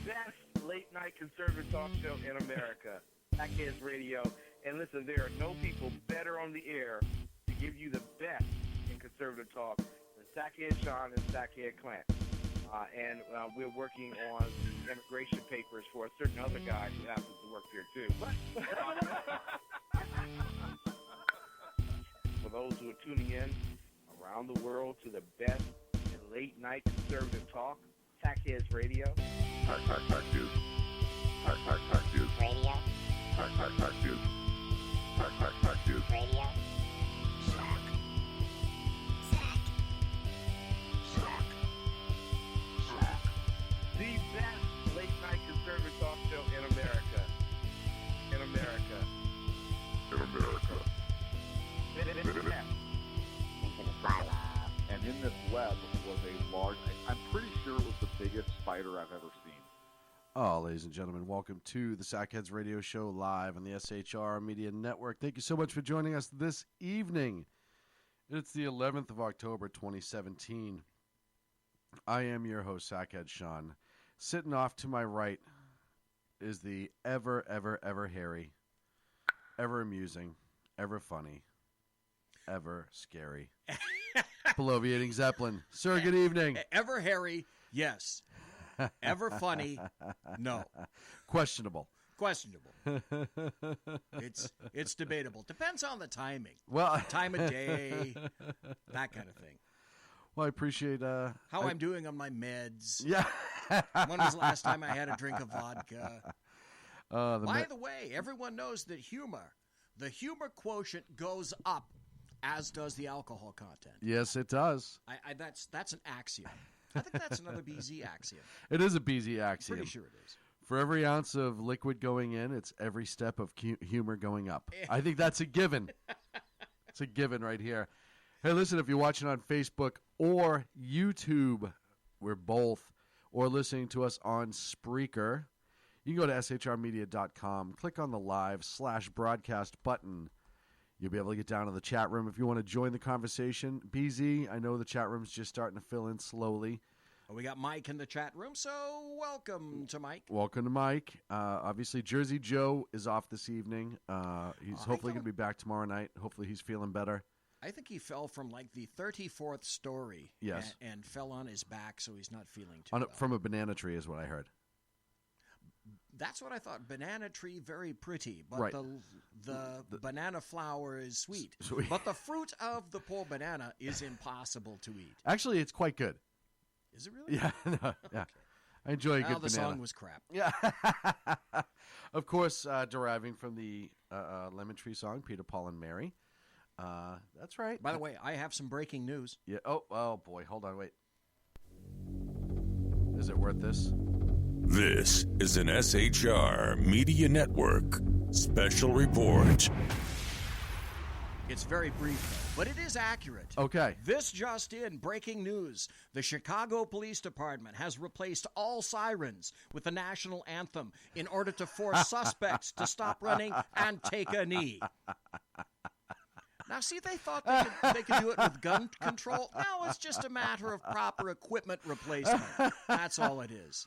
best late-night conservative talk show in America, Sackheads Radio. And listen, there are no people better on the air to give you the best in conservative talk than Sackhead Sean and Sackhead Clint. And we're working on the immigration papers for a certain other guy who happens to work here, too. For those who are tuning in around the world to the best in late-night conservative talk, Sackheads Radio. Sackheads Radio. Sackheads Radio. The best late-night conservative talk show in America. In America. And in this web was a large, I'm pretty sure it was the biggest spider I've ever seen. Oh, ladies and gentlemen, welcome to the Sackheads Radio Show live on the SHR Media Network. Thank you so much for joining us this evening. It's the 11th of October, 2017. I am your host, Sackhead Sean. Sitting off to my right is the ever hairy, ever amusing, ever funny, ever scary, bloviating Zeppelin. Sir, good evening. Ever hairy, yes. Ever funny, no. Questionable. It's debatable. Depends on the timing. Well, Time of day, that kind of thing. well, I appreciate How I'm doing on my meds. Yeah. When was the last time I had a drink of vodka? By the way, everyone knows that the humor quotient goes up, as does the alcohol content. Yes, it does. That's an axiom. I think that's another BZ axiom. It is a BZ axiom. Pretty sure it is. For every ounce of liquid going in, it's every step of humor going up. I think that's a given. It's a given right here. Hey, listen, if you're watching on Facebook or YouTube, we're both, or listening to us on Spreaker, you can go to shrmedia.com, click on the live/broadcast button. You'll be able to get down to the chat room if you want to join the conversation. BZ, I know the chat room's just starting to fill in slowly. We got Mike in the chat room, so welcome to Mike. Welcome to Mike. Obviously, Jersey Joe is off this evening. He's hopefully going to be back tomorrow night. Hopefully he's feeling better. I think he fell from like the 34th story. Yes. And fell on his back, so he's not feeling too well. From a banana tree is what I heard. That's what I thought. Banana tree, very pretty, but Right. the banana flower is sweet. Sweet. But the fruit of the poor banana is impossible to eat. Actually, it's quite good. Is it really? Yeah, no, yeah. I enjoy a good the banana. song was crap. Yeah. Of course, deriving from the Lemon Tree song, Peter, Paul, and Mary. That's right. By the way, I have some breaking news. Yeah. Oh boy. Hold on. Wait. Is it worth this? This is an SHR Media Network special report. It's very brief, but it is accurate. Okay. This just in, breaking news. The Chicago Police Department has replaced all sirens with the national anthem in order to force suspects to stop running and take a knee. Now, see, they thought they could do it with gun control. No, it's just a matter of proper equipment replacement. That's all it is.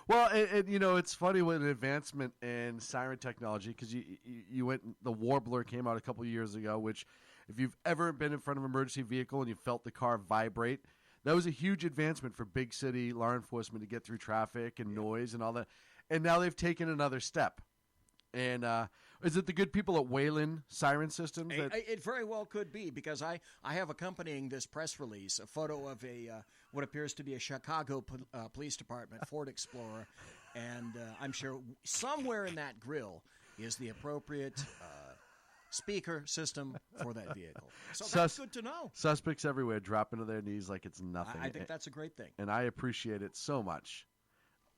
Well, it's funny with an advancement in siren technology because you went. The Warbler came out a couple years ago, which, if you've ever been in front of an emergency vehicle and you felt the car vibrate, that was a huge advancement for big city law enforcement to get through traffic and noise and all that. And now they've taken another step. And is it the good people at Wayland Siren Systems? It very well could be, because I have accompanying this press release a photo of what appears to be a Chicago Police Department Ford Explorer, and I'm sure somewhere in that grill is the appropriate speaker system for that vehicle. So that's good to know. Suspects everywhere dropping to their knees like it's nothing. I think that's a great thing. And I appreciate it so much.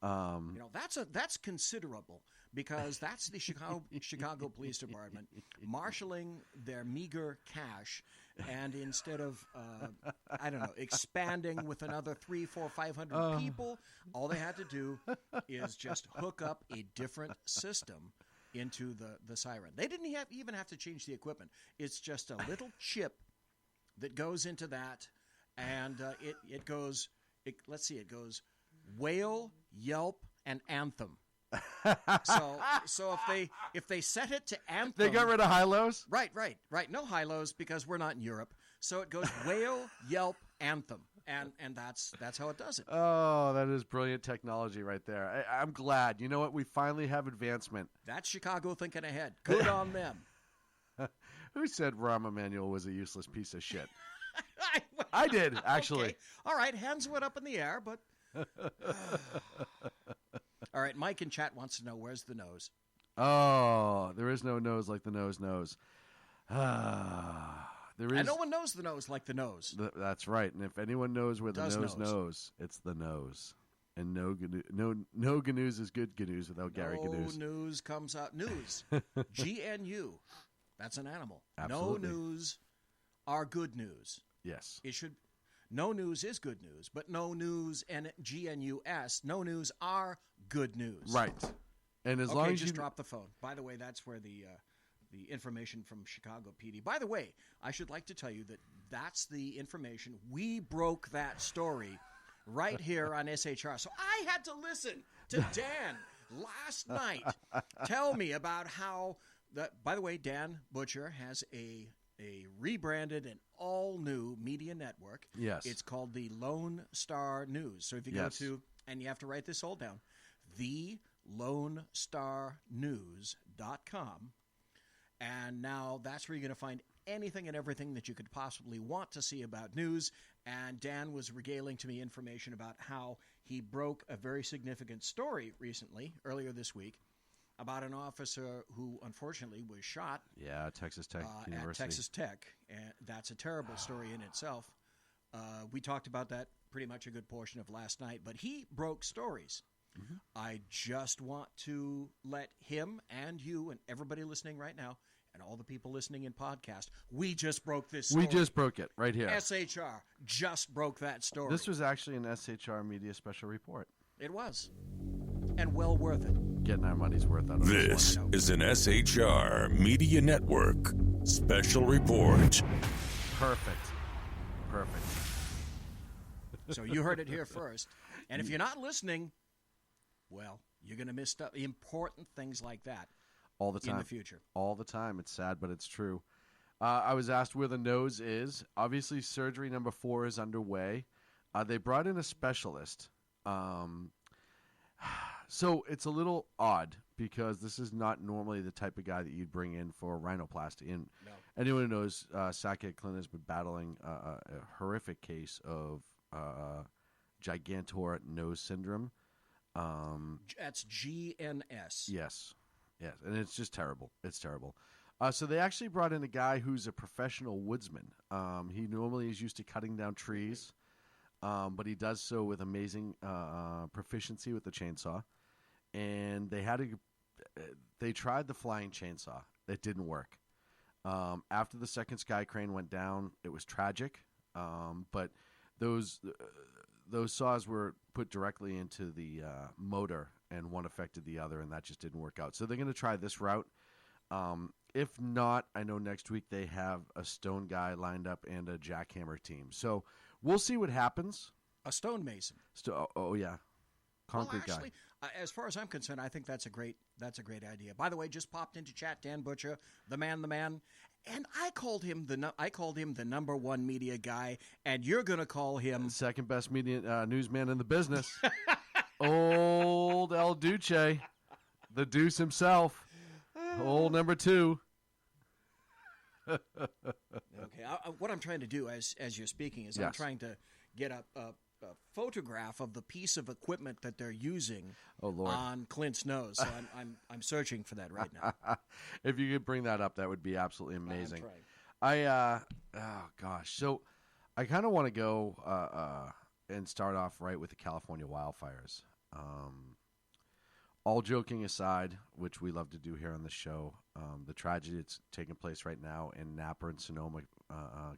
That's considerable, because that's the Chicago Police Department marshaling their meager cash, and instead of expanding with another 300, 400, 500 people, all they had to do is just hook up a different system into the siren. They didn't even have to change the equipment. It's just a little chip that goes into that, and it goes. It goes whale, yelp, and Anthem. So if they set it to Anthem, They got rid of high-lows? right. No high-lows because we're not in Europe. So it goes whale, Yelp, Anthem, and that's how it does it. Oh, that is brilliant technology right there. I'm glad. You know what? We finally have advancement. That's Chicago thinking ahead. Good on them. Who said Rahm Emanuel was a useless piece of shit? I did, actually. Okay. All right, hands went up in the air, but... All right, Mike in chat wants to know, where's the nose? Oh, there is no nose like the nose knows. There is. And no one knows the nose like the nose. That's right. And if anyone knows where the nose knows, it's the nose. And no GNUs is good GNUs without Gary GNUs. No news comes out. News. GNU. That's an animal. Absolutely. No news are good news. Yes. It should. No news is good news, but no news and GNUS. No news are good news. Right. And as long as just you drop the phone. By the way, that's where the information from Chicago PD. By the way, I should like to tell you that that's the information. We broke that story right here on SHR. So I had to listen to Dan last night tell me about how that. By the way, Dan Butcher has a rebranded and all-new media network. Yes. It's called the Lone Star News. So if you go to, and you have to write this all down, thelonestarnews.com. And now that's where you're going to find anything and everything that you could possibly want to see about news. And Dan was regaling to me information about how he broke a very significant story recently, earlier this week, about an officer who unfortunately was shot. Yeah, Texas Tech University. At Texas Tech. And that's a terrible story in itself. We talked about that pretty much a good portion of last night. But he broke stories. Mm-hmm. I just want to let him and you and everybody listening right now and all the people listening in podcast, we just broke this story. We just broke it right here. SHR just broke that story. This was actually an SHR Media Special Report. It was. And well worth it. Getting our money's worth out of This is an SHR Media Network Special Report. Perfect. So you heard it here first. And if you're not listening, well, you're going to miss important things like that all the time in the future. All the time. It's sad, but it's true. I was asked where the nose is. Obviously, surgery number 4 is underway. They brought in a specialist. So it's a little odd because this is not normally the type of guy that you'd bring in for rhinoplasty. And anyone who knows, Sackhead Clint has been battling a horrific case of gigantor nose syndrome. That's GNS. Yes, and it's just terrible. It's terrible. So they actually brought in a guy who's a professional woodsman. He normally is used to cutting down trees, but he does so with amazing proficiency with the chainsaw. And they tried the flying chainsaw. It didn't work. After the second sky crane went down, it was tragic. But those saws were put directly into the motor, and one affected the other, and that just didn't work out. So they're going to try this route. If not, I know next week they have a stone guy lined up and a jackhammer team. So we'll see what happens. A stonemason. Oh yeah, concrete well, actually, guy. As far as I'm concerned, I think that's a great idea. By the way, just popped into chat, Dan Butcher, the man, and I called him the number one media guy, and you're going to call him second best media newsman in the business. Old El Duce, the Deuce himself, old number 2. Okay, what I'm trying to do as you're speaking is I'm trying to get a photograph of the piece of equipment that they're using on Clint's nose. So I'm searching for that right now. If you could bring that up, that would be absolutely amazing. So I kind of want to go and start off right with the California wildfires. All joking aside, which we love to do here on the show, the tragedy that's taking place right now in Napa and Sonoma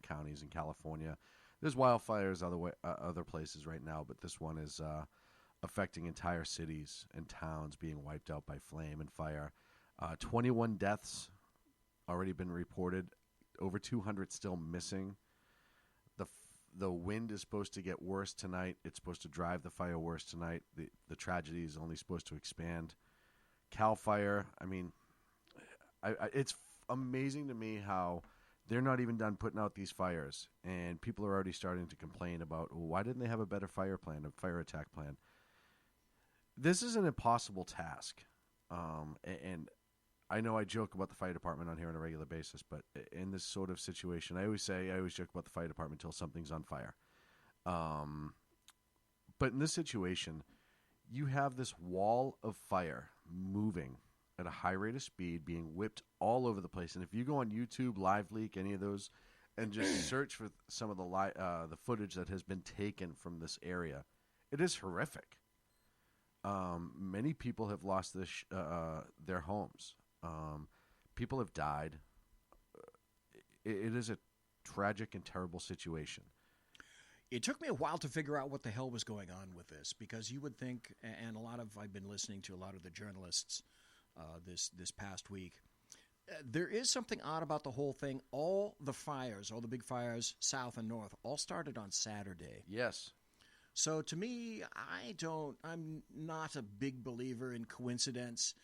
counties in California. There's wildfires other places right now, but this one is affecting entire cities and towns being wiped out by flame and fire. 21 deaths already been reported, over 200 still missing. The wind is supposed to get worse tonight. It's supposed to drive the fire worse tonight. The tragedy is only supposed to expand. Cal Fire, I mean, it's amazing to me how they're not even done putting out these fires, and people are already starting to complain about, well, why didn't they have a better fire plan, a fire attack plan? This is an impossible task, and I know I joke about the fire department on here on a regular basis, but in this sort of situation, I always joke about the fire department until something's on fire. But in this situation, you have this wall of fire moving at a high rate of speed, being whipped all over the place. And if you go on YouTube, Live Leak, any of those, and just search for some of the footage that has been taken from this area, it is horrific. Many people have lost their homes. People have died. It is a tragic and terrible situation. It took me a while to figure out what the hell was going on with this, because you would think, and I've been listening to a lot of the journalists this past week. There is something odd about the whole thing. All the big fires, south and north, all started on Saturday. Yes. So to me, I'm not a big believer in coincidence.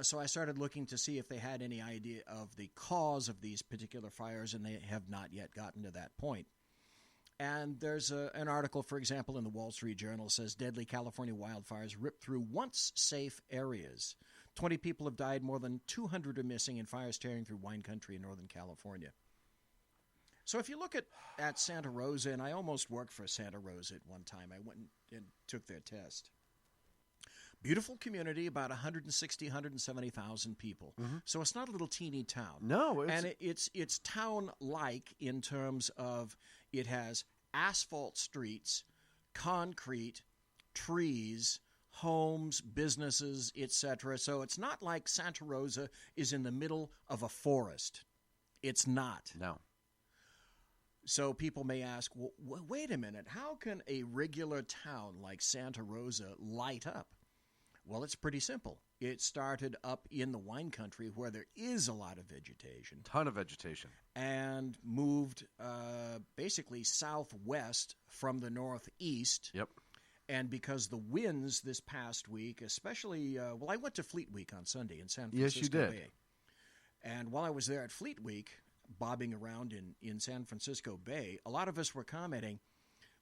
So I started looking to see if they had any idea of the cause of these particular fires, and they have not yet gotten to that point. And there's an article, for example, in the Wall Street Journal says deadly California wildfires ripped through once safe areas. 20 people have died, more than 200 are missing in fires tearing through wine country in Northern California. So if you look at Santa Rosa, and I almost worked for Santa Rosa at one time. I went and took their test. Beautiful community, about 160, 170,000 people. Mm-hmm. So it's not a little teeny town. No. It's town-like in terms of it has asphalt streets, concrete, trees, homes, businesses, etc. So it's not like Santa Rosa is in the middle of a forest. It's not. No. So people may ask, well, wait a minute, how can a regular town like Santa Rosa light up? Well, it's pretty simple. It started up in the wine country where there is a lot of vegetation. Ton of vegetation. And moved basically southwest from the northeast. Yep. And because the winds this past week, especially, I went to Fleet Week on Sunday in San Francisco Yes, you did. Bay. And while I was there at Fleet Week, bobbing around in San Francisco Bay, a lot of us were commenting,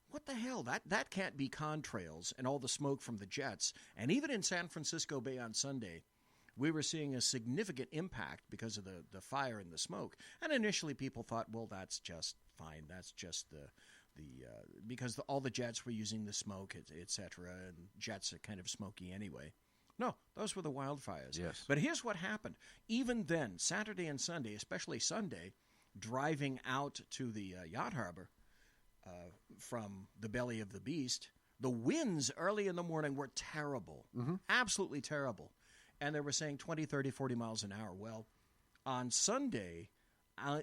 what the hell? That can't be contrails and all the smoke from the jets. And even in San Francisco Bay on Sunday, we were seeing a significant impact because of the fire and the smoke. And initially people thought, well, that's just fine. That's just because all the jets were using the smoke, et cetera, and jets are kind of smoky anyway. No, those were the wildfires. Yes. But here's what happened. Even then, Saturday and Sunday, especially Sunday, driving out to the yacht harbor from the belly of the beast, the winds early in the morning were terrible, absolutely terrible. And they were saying 20, 30, 40 miles an hour. Well, on Sunday,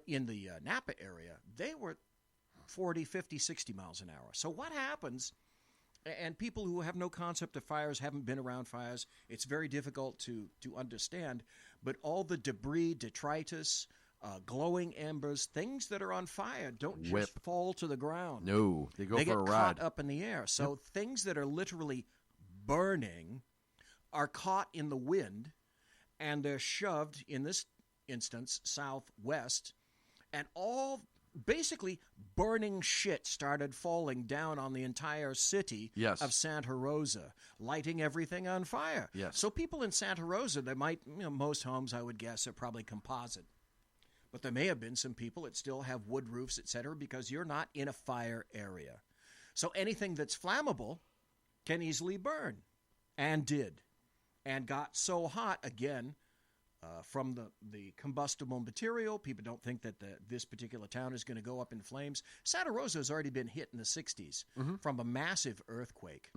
in the Napa area, they were 40, 50, 60 miles an hour. So what happens, and people who have no concept of fires, haven't been around fires, it's very difficult to understand, but all the debris, detritus, glowing embers, things that are on fire don't just fall to the ground. No, they go for a ride. They get caught up in the air. So things that are literally burning are caught in the wind, and they're shoved, in this instance, southwest, and all basically burning shit started falling down on the entire city of Santa Rosa, lighting everything on fire. Yes. So people in Santa Rosa, they might, most homes, I would guess, are probably composite. But there may have been some people that still have wood roofs, etc., because you're not in a fire area. So anything that's flammable can easily burn, and did, and got so hot, again, from the combustible material. People don't think that this particular town is going to go up in flames. Santa Rosa has already been hit in the 60s from a massive earthquake.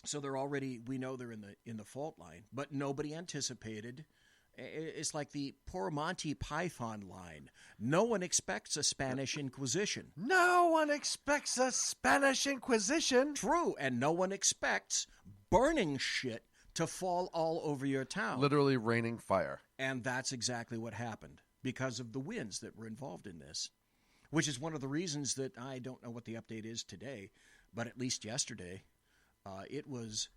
So they're already, we know they're in the fault line, but nobody anticipated. It's like the poor Monty Python line. No one expects a Spanish Inquisition. No one expects a Spanish Inquisition. True, and no one expects burning shit to fall all over your town. Literally raining fire. And that's exactly what happened because of the winds that were involved in this. which is one of the reasons that I don't know what the update is today, but at least yesterday, it was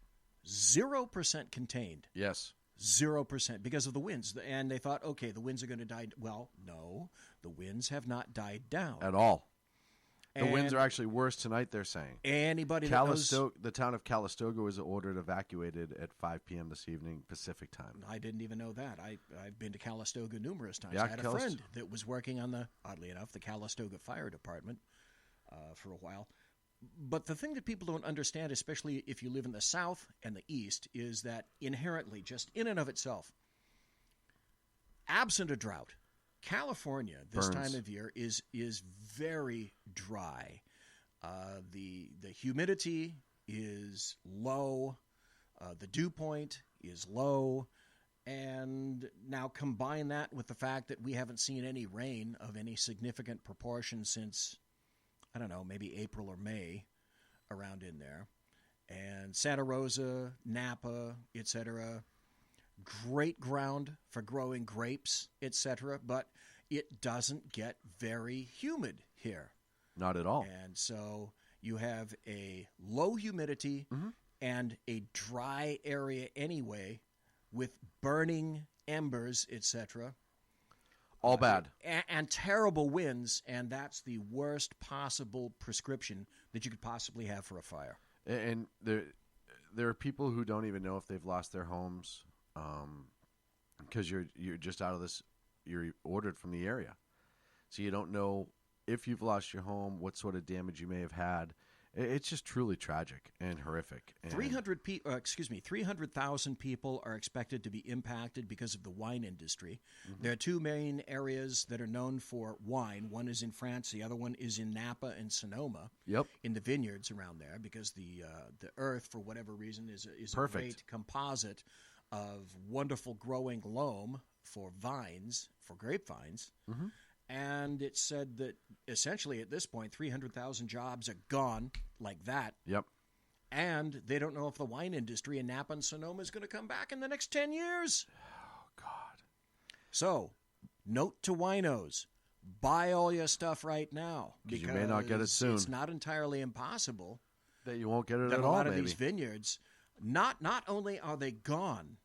0% contained. Yes. 0% because of the winds. And they thought, okay, the winds are going to die. Well, no, the winds have not died down. At all. The And winds are actually worse tonight, they're saying. Anybody that knows... The town of Calistoga was ordered evacuated at 5 p.m. this evening, Pacific time. I didn't even know that. I've been to Calistoga numerous times. Yeah, I had a friend that was working on the, oddly enough, the Calistoga Fire Department for a while. But the thing that people don't understand, especially if you live in the South and the East, is that inherently, just in and of itself, absent a drought, California this Burns. time of year is very dry. The humidity is low. The dew point is low. And now combine that with the fact that we haven't seen any rain of any significant proportion since, I don't know, maybe April or May, around in there. And Santa Rosa, Napa, etc., great ground for growing grapes, etc., but it doesn't get very humid here. Not at all. And so you have a low humidity and a dry area anyway with burning embers, etc., All bad. and terrible winds, and that's the worst possible prescription that you could possibly have for a fire. And there are people who don't even know if they've lost their homes because you're just out of this. You're ordered from the area, so you don't know if you've lost your home, what sort of damage you may have had. It's just truly tragic and horrific. And 300,000 people are expected to be impacted because of the wine industry. There are two main areas that are known for wine. One is in France. The other one is in Napa and Sonoma. Yep. In the vineyards around there, because the earth, for whatever reason, is a Perfect. great composite of wonderful growing loam for vines, for grapevines. And it said that essentially at this point, 300,000 jobs are gone like that. Yep. And they don't know if the wine industry in Napa and Sonoma is going to come back in the next 10 years. Oh, God. So, note to winos, buy all your stuff right now. 'Cause you may not get it soon. It's not entirely impossible That you won't get it that at a all, lot of maybe. these vineyards, not only are they gone,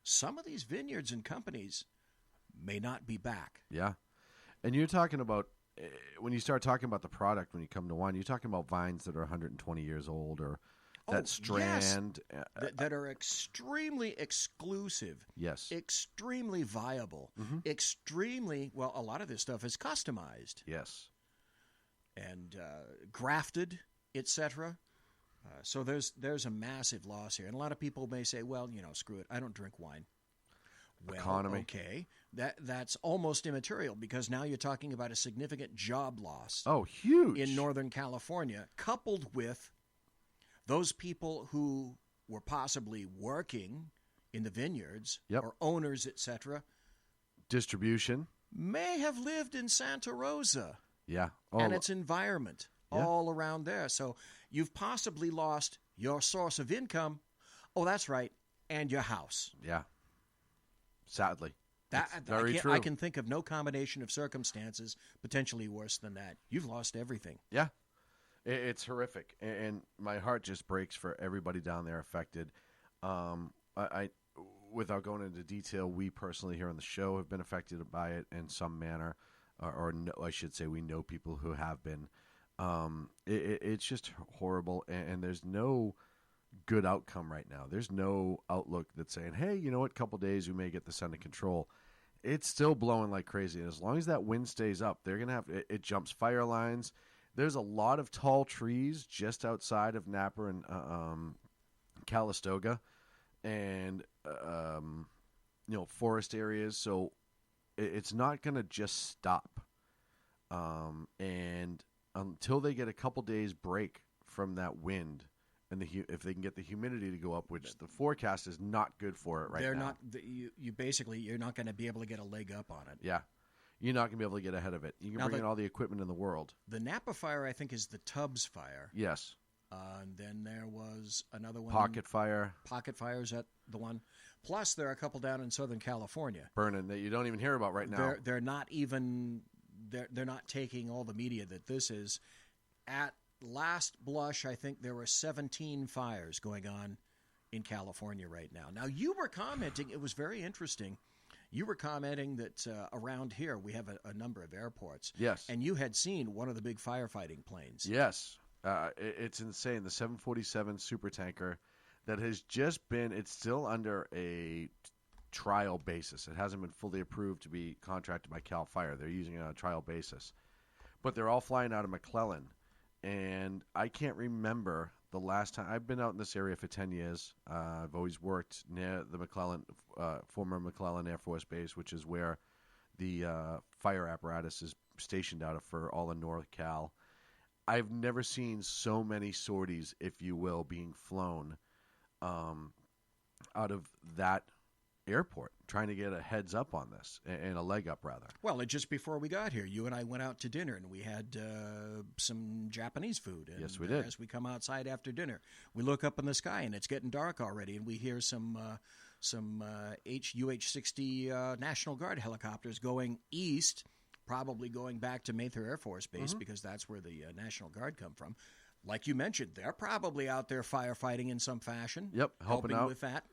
some of these vineyards and companies may not be back. Yeah. And you're talking about, when you start talking about the product, when you come to wine, you're talking about vines that are 120 years old or that strand. Yes. That are extremely exclusive. Yes. Extremely viable. Extremely, well, a lot of this stuff is customized Yes. and grafted, etc. So there's a massive loss here. And a lot of people may say, well, screw it, I don't drink wine. Well, Economy. okay, that's almost immaterial because now you're talking about a significant job loss Oh, huge. in Northern California, coupled with those people who were possibly working in the vineyards Yep. or owners, etc., Distribution. may have lived in Santa Rosa Yeah. Oh, and its environment Yeah. all around there. So you've possibly lost your source of income. Oh, that's right, and your house. yeah. Sadly. That It's very true. I can think of no combination of circumstances potentially worse than that. You've lost everything. Yeah. It's horrific. And my heart just breaks for everybody down there affected. I without going into detail, we personally here on the show have been affected by it in some manner, or no, I should say we know people who have been. It's just horrible, and there's no good outcome right now. There's no outlook that's saying, hey, you know what, couple days we may get this under control. It's still blowing like crazy, and as long as that wind stays up, they're going to have it jumps fire lines. There's a lot of tall trees just outside of Napa and Calistoga, and forest areas. So it's not going to just stop. And until they get a couple days break from that wind, and if they can get the humidity to go up, which the forecast is not good for it right They're now. not. You're not going to be able to get a leg up on it. Yeah. You're not going to be able to get ahead of it. You can Now bring in the- all the equipment in the world. The Napa fire, I think, is the Tubbs fire. Yes. And then there was another one. Pocket fire, Pocket fire, is that the one? Plus, there are a couple down in Southern California. burning that you don't even hear about right now. They're not even they're not taking all the media that this is. At last blush, I think there were 17 fires going on in California right now. Now, you were commenting, it was very interesting. You were commenting that around here we have a number of airports. Yes. And you had seen one of the big firefighting planes. Yes. It's insane. The 747 supertanker that has just been, it's still under a trial basis. It hasn't been fully approved to be contracted by CAL FIRE. They're using it on a trial basis. But they're all flying out of McClellan. And I can't remember the last time. I've been out in this area for 10 years. I've always worked near the McClellan, former McClellan Air Force Base, which is where the fire apparatus is stationed out of for all of NorCal. I've never seen so many sorties, if you will, being flown out of that airport, trying to get a heads up on this, and a leg up, rather. Well, just before we got here, you and I went out to dinner, and we had some Japanese food. And, yes, we did. As we come outside after dinner, we look up in the sky, and it's getting dark already, and we hear some UH-60 National Guard helicopters going east, probably going back to Mather Air Force Base, because that's where the National Guard come from. Like you mentioned, they're probably out there firefighting in some fashion. Yep, helping out with that.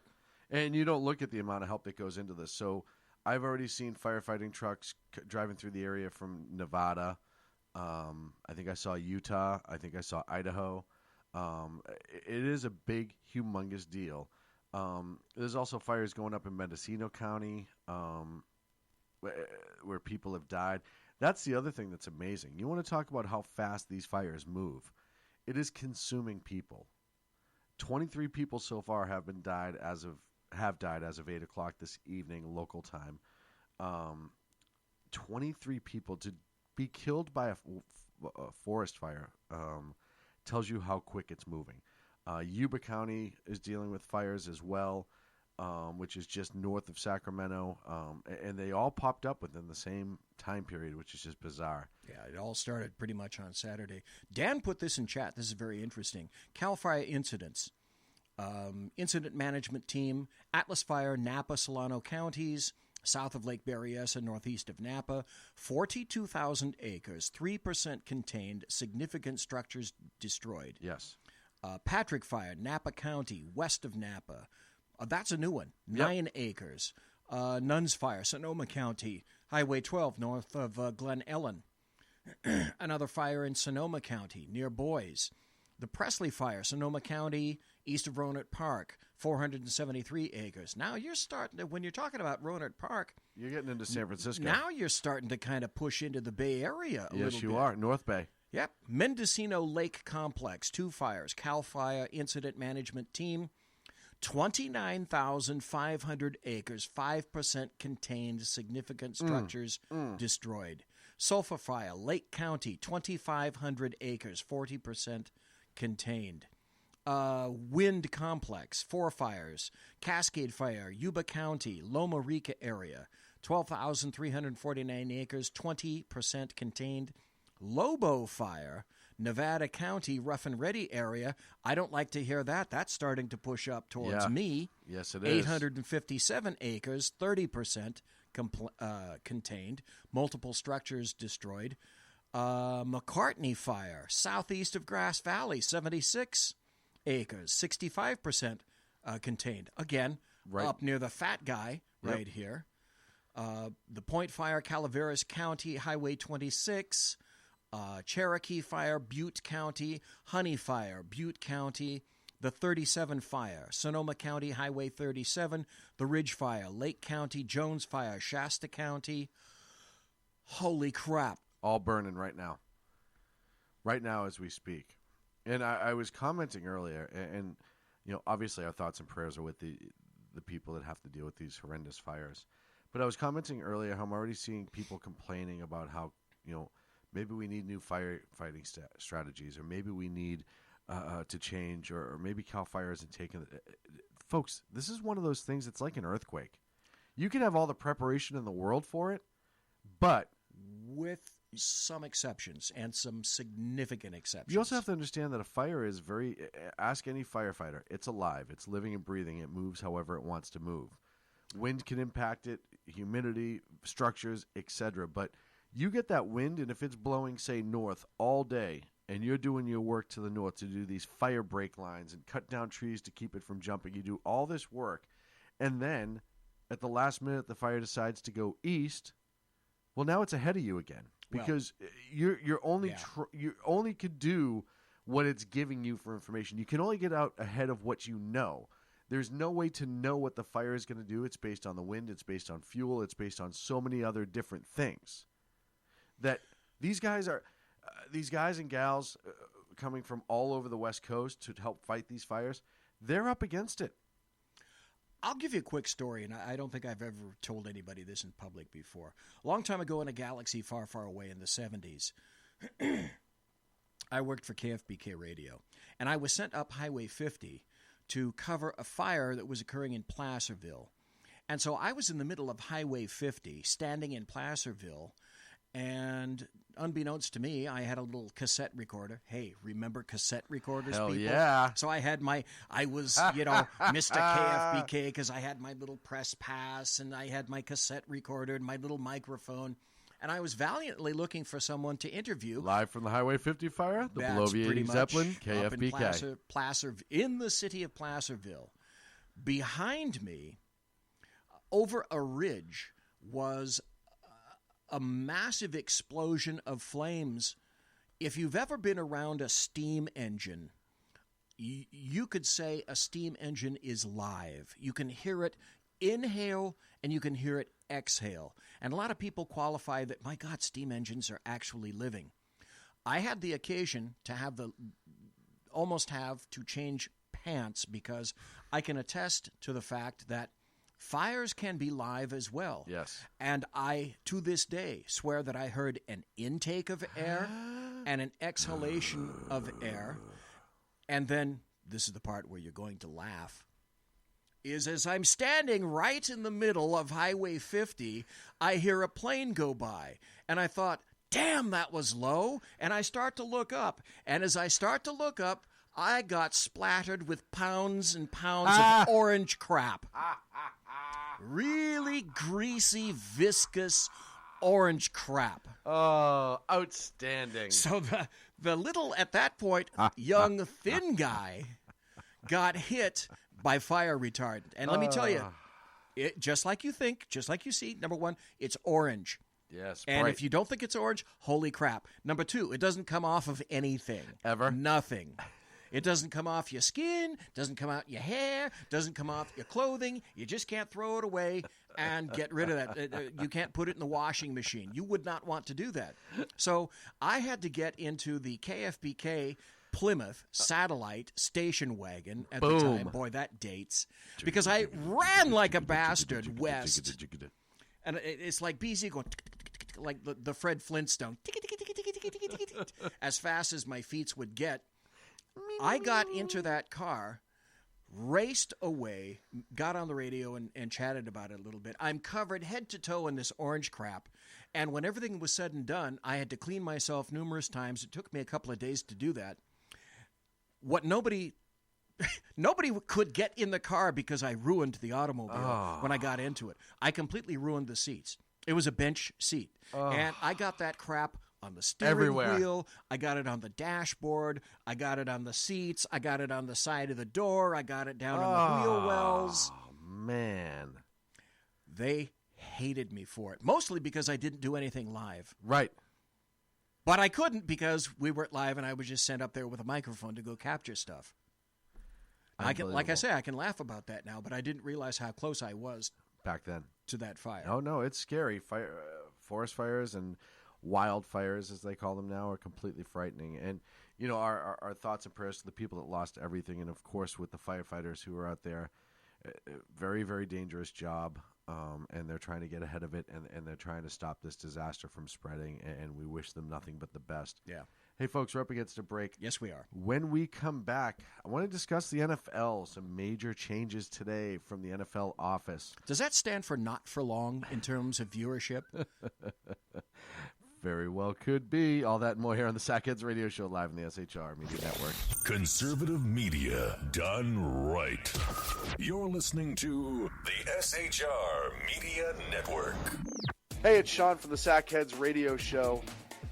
And you don't look at the amount of help that goes into this. So I've already seen firefighting trucks driving through the area from Nevada. I think I saw Utah. I think I saw Idaho. It is a big, humongous deal. There's also fires going up in Mendocino County where people have died. That's the other thing that's amazing. You want to talk about how fast these fires move. It is consuming people. 23 people so far have died as of 8 o'clock this evening, local time. 23 people to be killed by a forest fire tells you how quick it's moving. Yuba County is dealing with fires as well, which is just north of Sacramento, and they all popped up within the same time period, which is just bizarre. Yeah, it all started pretty much on Saturday. Dan put this in chat. This is very interesting. CAL FIRE incidents. Incident management team, Atlas Fire, Napa, Solano counties, south of Lake Berryessa, northeast of Napa, 42,000 acres, 3% contained, significant structures destroyed. Yes. Patrick Fire, Napa County, west of Napa. That's a new one, 9 acres. Nuns Fire, Sonoma County, Highway 12, north of Glen Ellen. Another fire in Sonoma County, near Boise. The Presley Fire, Sonoma County, east of Rohnert Park, 473 acres. Now you're starting to, when you're talking about Rohnert Park, you're getting into San Francisco. Now you're starting to kind of push into the Bay Area a little bit. Yes, you are. North Bay. Yep. Mendocino Lake Complex, 2 fires. CAL FIRE Incident Management Team, 29,500 acres, 5% contained, significant structures destroyed. Sulphur Fire, Lake County, 2,500 acres, 40% contained. Wind Complex, 4 fires. Cascade Fire, Yuba County, Loma Rica area, 12,349 acres, 20% contained. Lobo Fire, Nevada County, Rough and Ready area. I don't like to hear that. That's starting to push up towards me. Yes, it is. 857 acres, 30% contained. Multiple structures destroyed. McCartney Fire, southeast of Grass Valley, 76 acres, 65% contained. Again, up near the fat guy right here. The Point Fire, Calaveras County, Highway 26. Cherokee Fire, Butte County. Honey Fire, Butte County. The 37 Fire, Sonoma County, Highway 37. The Ridge Fire, Lake County. Jones Fire, Shasta County. Holy crap. All burning right now. Right now as we speak. And I was commenting earlier, and you know, obviously our thoughts and prayers are with the people that have to deal with these horrendous fires. But I was commenting earlier how I'm already seeing people complaining about how, you know, maybe we need new firefighting strategies, or maybe we need to change, or maybe CAL FIRE isn't taking it. Folks, this is one of those things that's like an earthquake. You can have all the preparation in the world for it, but with some exceptions, and some significant exceptions. You also have to understand that a fire is ask any firefighter. It's alive. It's living and breathing. It moves however it wants to move. Wind can impact it, humidity, structures, etc. But You get that wind, and if it's blowing, say, north all day, and you're doing your work to the north to do these fire break lines and cut down trees to keep it from jumping, you do all this work, and then at the last minute the fire decides to go east, well, now it's ahead of you again because you only could do what it's giving you for information. You can only get out ahead of what you know. There's no way to know what the fire is going to do. It's based on the wind. It's based on fuel. It's based on so many other different things that these guys and gals coming from all over the West Coast to help fight these fires, they're up against it. I'll give you a quick story, and I don't think I've ever told anybody this in public before. A long time ago in a galaxy far, far away in the 70s, I worked for KFBK Radio, and I was sent up Highway 50 to cover a fire that was occurring in Placerville. And so I was in the middle of Highway 50, standing in Placerville, and unbeknownst to me, I had a little cassette recorder. Hey, remember cassette recorders, Hell people? yeah. So I was, Mr. KFBK because I had my little press pass, and I had my cassette recorder and my little microphone. And I was valiantly looking for someone to interview. Live from the Highway 50 fire, the That's Beloviating pretty much Zeppelin, up in KFBK. in the city of Placerville. Behind me, over a ridge, was a massive explosion of flames. If you've ever been around a steam engine, you could say a steam engine is live. You can hear it inhale and you can hear it exhale. And a lot of people qualify that, my God, steam engines are actually living. I had the occasion to almost have to change pants because I can attest to the fact that fires can be live as well. Yes. And I, to this day, swear that I heard an intake of air and an exhalation of air. And then, this is the part where you're going to laugh, is as I'm standing right in the middle of Highway 50, I hear a plane go by. And I thought, damn, that was low. And I start to look up. And as I start to look up, I got splattered with pounds and pounds of orange crap. Really greasy, viscous orange crap. Oh, outstanding. So the little, at that point, young, thin guy got hit by fire retardant. And let me tell you, just like you think, just like you see, number one, it's orange. Yes, And bright. if you don't think it's orange, holy crap. Number two, it doesn't come off of anything. Ever? Nothing. It doesn't come off your skin, doesn't come out your hair, doesn't come off your clothing. You just can't throw it away and get rid of that. You can't put it in the washing machine. You would not want to do that. So I had to get into the KFBK Plymouth satellite station wagon at the time. Boy, that dates. Because I ran like a bastard west. And it's like BZ going like the Fred Flintstone. As fast as my feet would get. I got into that car, raced away, got on the radio and chatted about it a little bit. I'm covered head to toe in this orange crap. And when everything was said and done, I had to clean myself numerous times. It took me a couple of days to do that. What nobody could get in the car because I ruined the automobile when I got into it. I completely ruined the seats. It was a bench seat. And I got that crap on the steering wheel, I got it on the dashboard, I got it on the seats, I got it on the side of the door, I got it down on the wheel wells. Oh, man. They hated me for it, mostly because I didn't do anything live. Right. But I couldn't because we weren't live and I was just sent up there with a microphone to go capture stuff. I can, like I say, I can laugh about that now, but I didn't realize how close I was back then to that fire. Oh, no, it's scary. Forest fires and wildfires, as they call them now, are completely frightening. And, you know, our thoughts and prayers to the people that lost everything. And, of course, with the firefighters who are out there, very, very dangerous job. And they're trying to get ahead of it, and they're trying to stop this disaster from spreading. And we wish them nothing but the best. Yeah. Hey, folks, we're up against a break. Yes, we are. When we come back, I want to discuss the NFL. Some major changes today from the NFL office. Does that stand for not for long in terms of viewership? Very well could be. All that and more here on the Sackheads Radio Show live on the SHR Media Network. Conservative media done right. You're listening to the SHR Media Network. Hey, it's Sean from the Sackheads Radio Show,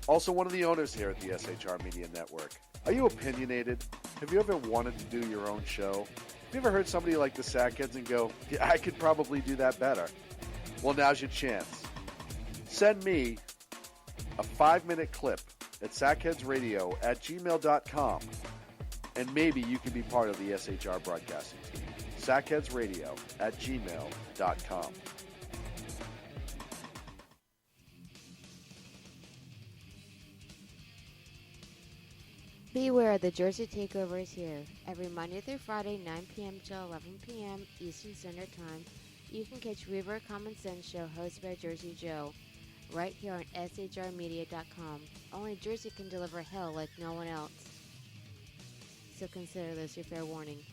also one of the owners here at the SHR Media Network. Are you opinionated? Have you ever wanted to do your own show? Have you ever heard somebody like the Sackheads and go, yeah, I could probably do that better? Well, now's your chance. Send me a 5-minute clip at sackheadsradio@gmail.com, and maybe you can be part of the SHR broadcasting team. sackheadsradio@gmail.com. Beware, the Jersey Takeover is here. Every Monday through Friday, 9 p.m. till 11 p.m. Eastern Standard Time, you can catch Reaver Common Sense Show hosted by Jersey Joe, right here on shrmedia.com. Only Jersey can deliver hell like no one else. So consider this your fair warning.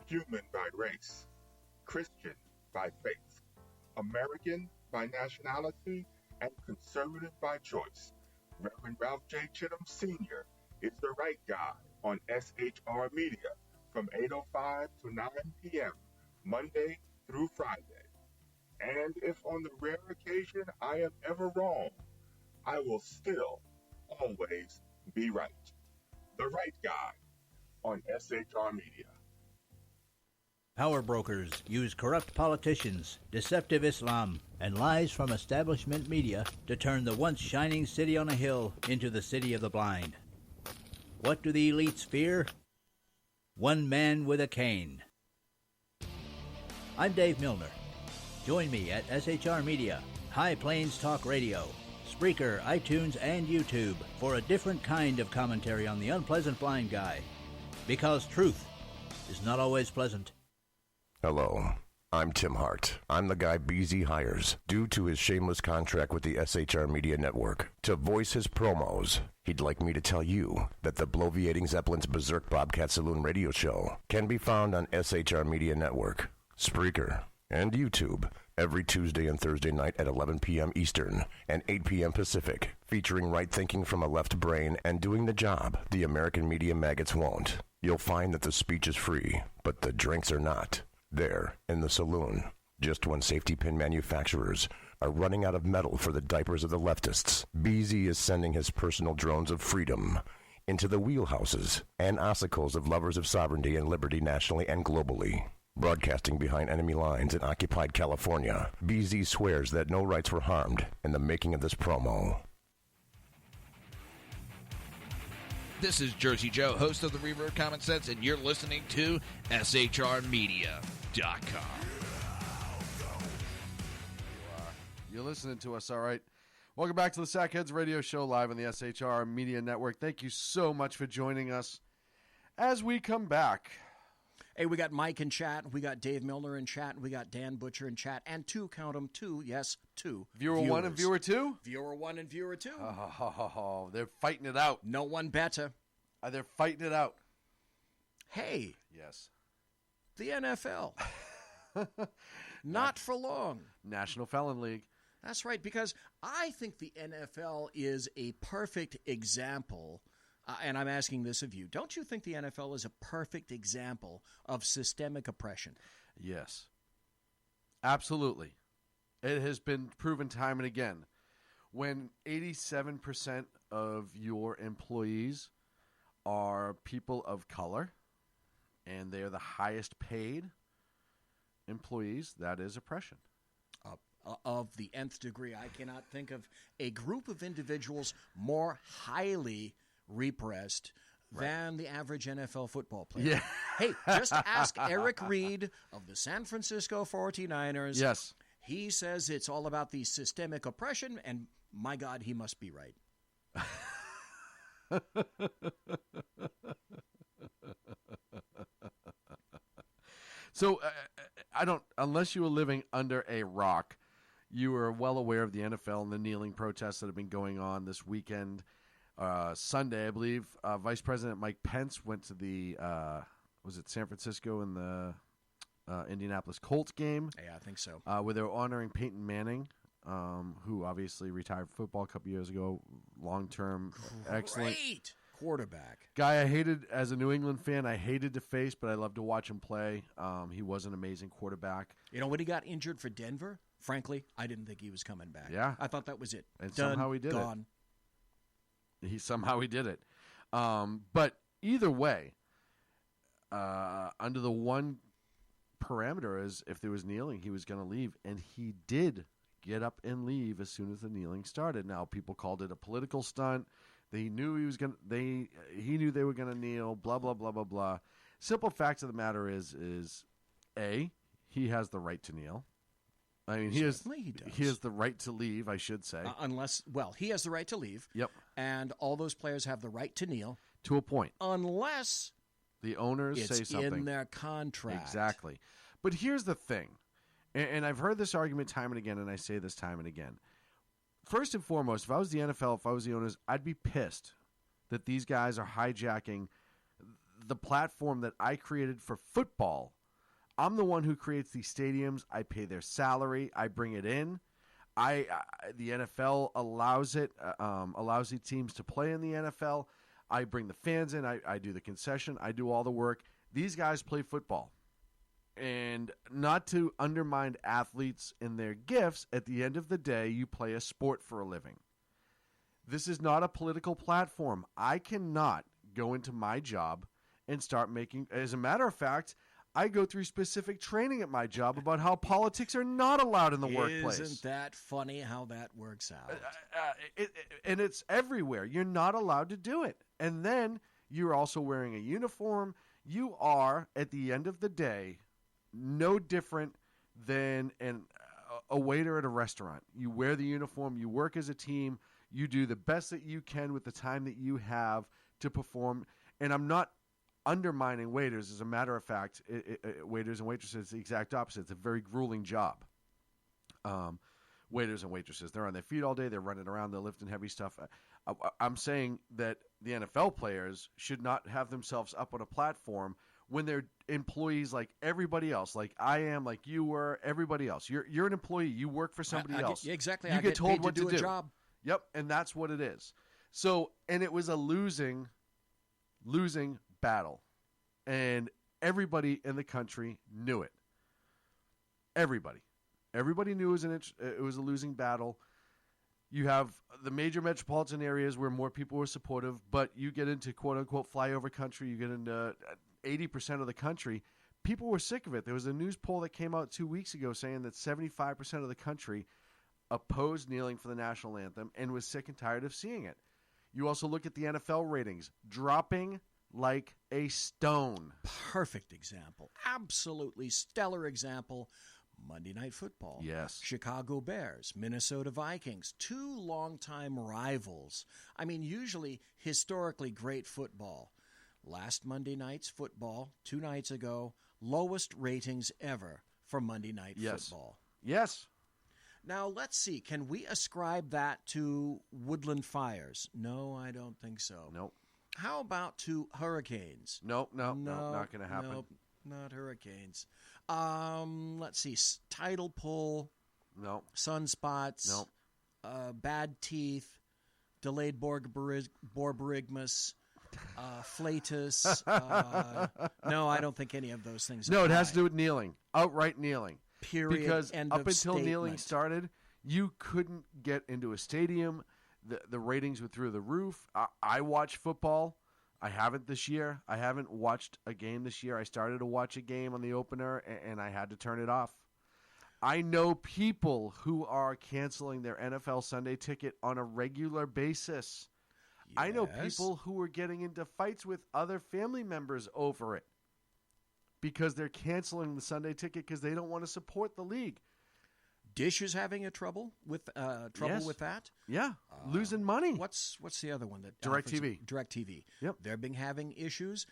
Human by race, Christian by faith, American by nationality, and conservative by choice. Reverend Ralph J. Chittum Sr. is the right guy on SHR Media from 8:05 to 9 p.m. Monday through Friday. And if on the rare occasion I am ever wrong, I will still always be right. The right guy on SHR Media. Power brokers use corrupt politicians, deceptive Islam, and lies from establishment media to turn the once shining city on a hill into the city of the blind. What do the elites fear? One man with a cane. I'm Dave Milner. Join me at SHR Media, High Plains Talk Radio, Spreaker, iTunes, and YouTube for a different kind of commentary on the unpleasant blind guy. Because truth is not always pleasant. Hello, I'm Tim Hart. I'm the guy BZ hires due to his shameless contract with the SHR Media Network to voice his promos. He'd like me to tell you that the Bloviating Zeppelin's Berserk Bobcat Saloon radio show can be found on SHR Media Network, Spreaker, and YouTube every Tuesday and Thursday night at 11 p.m. Eastern and 8 p.m. Pacific, featuring right thinking from a left brain and doing the job the American media maggots won't. You'll find that the speech is free, but the drinks are not. There, in the saloon, just when safety pin manufacturers are running out of metal for the diapers of the leftists, BZ is sending his personal drones of freedom into the wheelhouses and ossicles of lovers of sovereignty and liberty nationally and globally. Broadcasting behind enemy lines in occupied California, BZ swears that no rights were harmed in the making of this promo. This is Jersey Joe, host of the Reverb Common Sense, and you're listening to SHRmedia.com. You're listening to us, all right. Welcome back to the Sackheads Radio Show live on the SHR Media Network. Thank you so much for joining us as we come back. Hey, we got Mike in chat, we got Dave Milner in chat, and we got Dan Butcher in chat, and two, count them, two, yes, two. Viewer viewers. 1 and Viewer 2? Viewer 1 and Viewer 2. Oh, they're fighting it out. No one better. They're fighting it out. Hey. Yes. The NFL. Not for long. National Felon League. That's right, because I think the NFL is a perfect example. And I'm asking this of you. Don't you think the NFL is a perfect example of systemic oppression? Yes. Absolutely. It has been proven time and again. When 87% of your employees are people of color and they are the highest paid employees, that is oppression. Of the nth degree. I cannot think of a group of individuals more highly repressed than the average NFL football player. Yeah. Hey, just ask Eric Reed of the San Francisco 49ers. Yes. He says it's all about the systemic oppression, and my God, he must be right. So, I don't, unless you were living under a rock, you are well aware of the NFL and the kneeling protests that have been going on this weekend. Sunday, I believe, Vice President Mike Pence went to the, was it San Francisco in the Indianapolis Colts game? Yeah, I think so. Where they were honoring Peyton Manning, who obviously retired from football a couple years ago. Long-term, excellent quarterback. Guy I hated as a New England fan. I hated to face, but I loved to watch him play. He was an amazing quarterback. You know, when he got injured for Denver, frankly, I didn't think he was coming back. Yeah. I thought that was it. And Done, somehow he did gone. He did it. But either way, under the one parameter is if there was kneeling, he was going to leave, and he did get up and leave as soon as the kneeling started. Now, people called it a political stunt. They knew he knew they were going to kneel. Blah blah blah blah blah. Simple fact of the matter is A, he has the right to kneel. I mean, he has the right to leave, I should say. He has the right to leave. Yep. And all those players have the right to kneel. To a point. Unless the owners say something. It's in their contract. Exactly. But here's the thing, and I've heard this argument time and again, and I say this time and again. First and foremost, if I was the NFL, if I was the owners, I'd be pissed that these guys are hijacking the platform that I created for football. I'm the one who creates these stadiums. I pay their salary. I bring it in. The NFL allows it, allows the teams to play in the NFL. I bring the fans in. I do the concession. I do all the work. These guys play football. And not to undermine athletes and their gifts, at the end of the day, you play a sport for a living. This is not a political platform. I cannot go into my job and start making, as a matter of fact, I go through specific training at my job about how politics are not allowed in the workplace. Isn't that funny how that works out? And it's everywhere. You're not allowed to do it. And then you're also wearing a uniform. You are, at the end of the day, no different than a waiter at a restaurant. You wear the uniform. You work as a team. You do the best that you can with the time that you have to perform. And I'm not undermining waiters. As a matter of fact, waiters and waitresses, it's the exact opposite. It's a very grueling job. Waiters and waitresses, they're on their feet all day. They're running around. They're lifting heavy stuff. I'm saying that the NFL players should not have themselves up on a platform when they're employees like everybody else, like I am, like you were, everybody else. You're an employee. You work for somebody else. Exactly. You I get told paid what to do to a job. Yep, and that's what it is. So, and it was a losing battle, and everybody in the country knew it. Everybody knew it was a losing battle. You have the major metropolitan areas where more people were supportive, but you get into quote-unquote flyover country, you get into 80% of the country, people were sick of it. There was a news poll that came out 2 weeks ago saying that 75% of the country opposed kneeling for the national anthem and was sick and tired of seeing it. You also look at the NFL ratings, dropping like a stone. Perfect example. Absolutely stellar example. Monday Night Football. Yes. Chicago Bears, Minnesota Vikings, two longtime rivals. I mean, usually historically great football. Last Monday night's football, 2 nights ago, lowest ratings ever for Monday Night Football. Yes. Now, let's see. Can we ascribe that to woodland fires? No, I don't think so. Nope. How about to hurricanes? Nope, not going to happen. Nope, not hurricanes. Let's see. Tidal pull. Nope. Sunspots. Nope. Bad teeth. Delayed borborygmus. Flatus. No, I don't think any of those things. No, it has to do with kneeling. Outright kneeling. Period. Because End up of until statement. kneeling started, you couldn't get into a stadium. The ratings were through the roof. I watch football. I haven't this year. I haven't watched a game this year. I started to watch a game on the opener, and I had to turn it off. I know people who are canceling their NFL Sunday ticket on a regular basis. Yes. I know people who are getting into fights with other family members over it because they're canceling the Sunday ticket because they don't want to support the league. Dish is having trouble with that. Yeah, losing money. What's the other one that DirecTV? DirecTV. Yep, they're been having issues.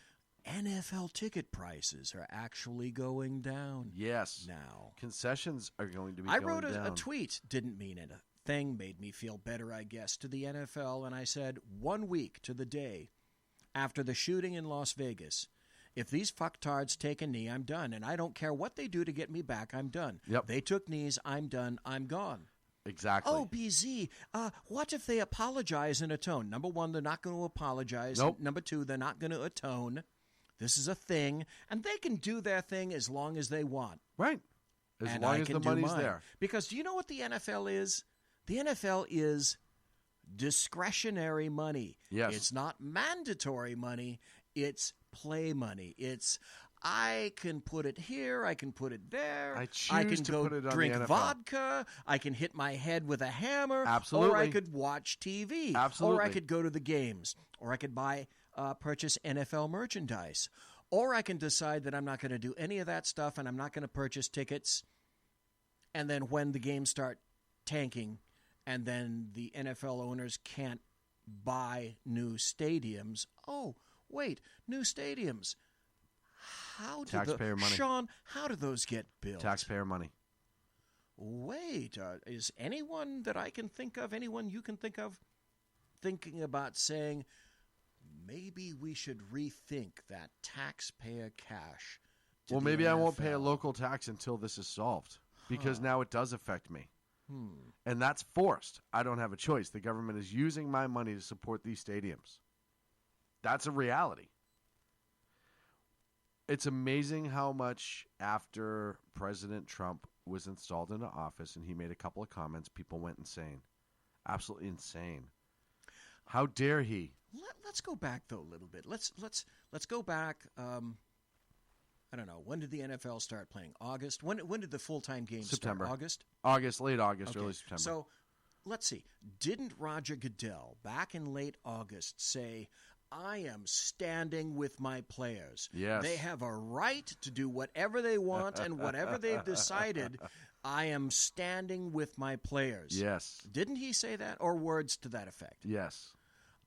NFL ticket prices are actually going down. Yes, now concessions are going to be. I going wrote down. a tweet. Didn't mean anything. Made me feel better, I guess, to the NFL, and I said 1 week to the day after the shooting in Las Vegas. If these fucktards take a knee, I'm done. And I don't care what they do to get me back, I'm done. Yep. They took knees, I'm done, I'm gone. Exactly. Oh, BZ, what if they apologize and atone? Number one, they're not going to apologize. Nope. Number two, they're not going to atone. This is a thing, and they can do their thing as long as they want. Right. As And long I as can the do money's mine. there. Because do you know what the NFL is? The NFL is discretionary money. Yes. It's not mandatory money. It's play money. It's I can put it here. I can put it there. I choose can to go put it on drink the NFL. vodka. I can hit my head with a hammer. Absolutely. Or I could watch TV. Absolutely. Or I could go to the games. Or I could purchase NFL merchandise. Or I can decide that I'm not going to do any of that stuff and I'm not going to purchase tickets. And then when the games start tanking and then the NFL owners can't buy new stadiums. Oh, wait, new stadiums. How do Taxpayer money. Sean, how do those get built? Taxpayer money. Wait, is anyone that I can think of, anyone you can think of, thinking about saying, maybe we should rethink that taxpayer cash? Well, maybe I won't pay a local tax until this is solved, because now it does affect me. And that's forced. I don't have a choice. The government is using my money to support these stadiums. That's a reality. It's amazing how much after President Trump was installed into office and he made a couple of comments, people went insane. Absolutely insane. How dare he? Let's go back though a little bit. Let's go back. I don't know. When did the NFL start playing? August. When did the full-time games September. start? August. Late August, Okay. early September. So let's see. Didn't Roger Goodell back in late August say, I am standing with my players. Yes. They have a right to do whatever they want and whatever they've decided. I am standing with my players. Yes. Didn't he say that, or words to that effect? Yes.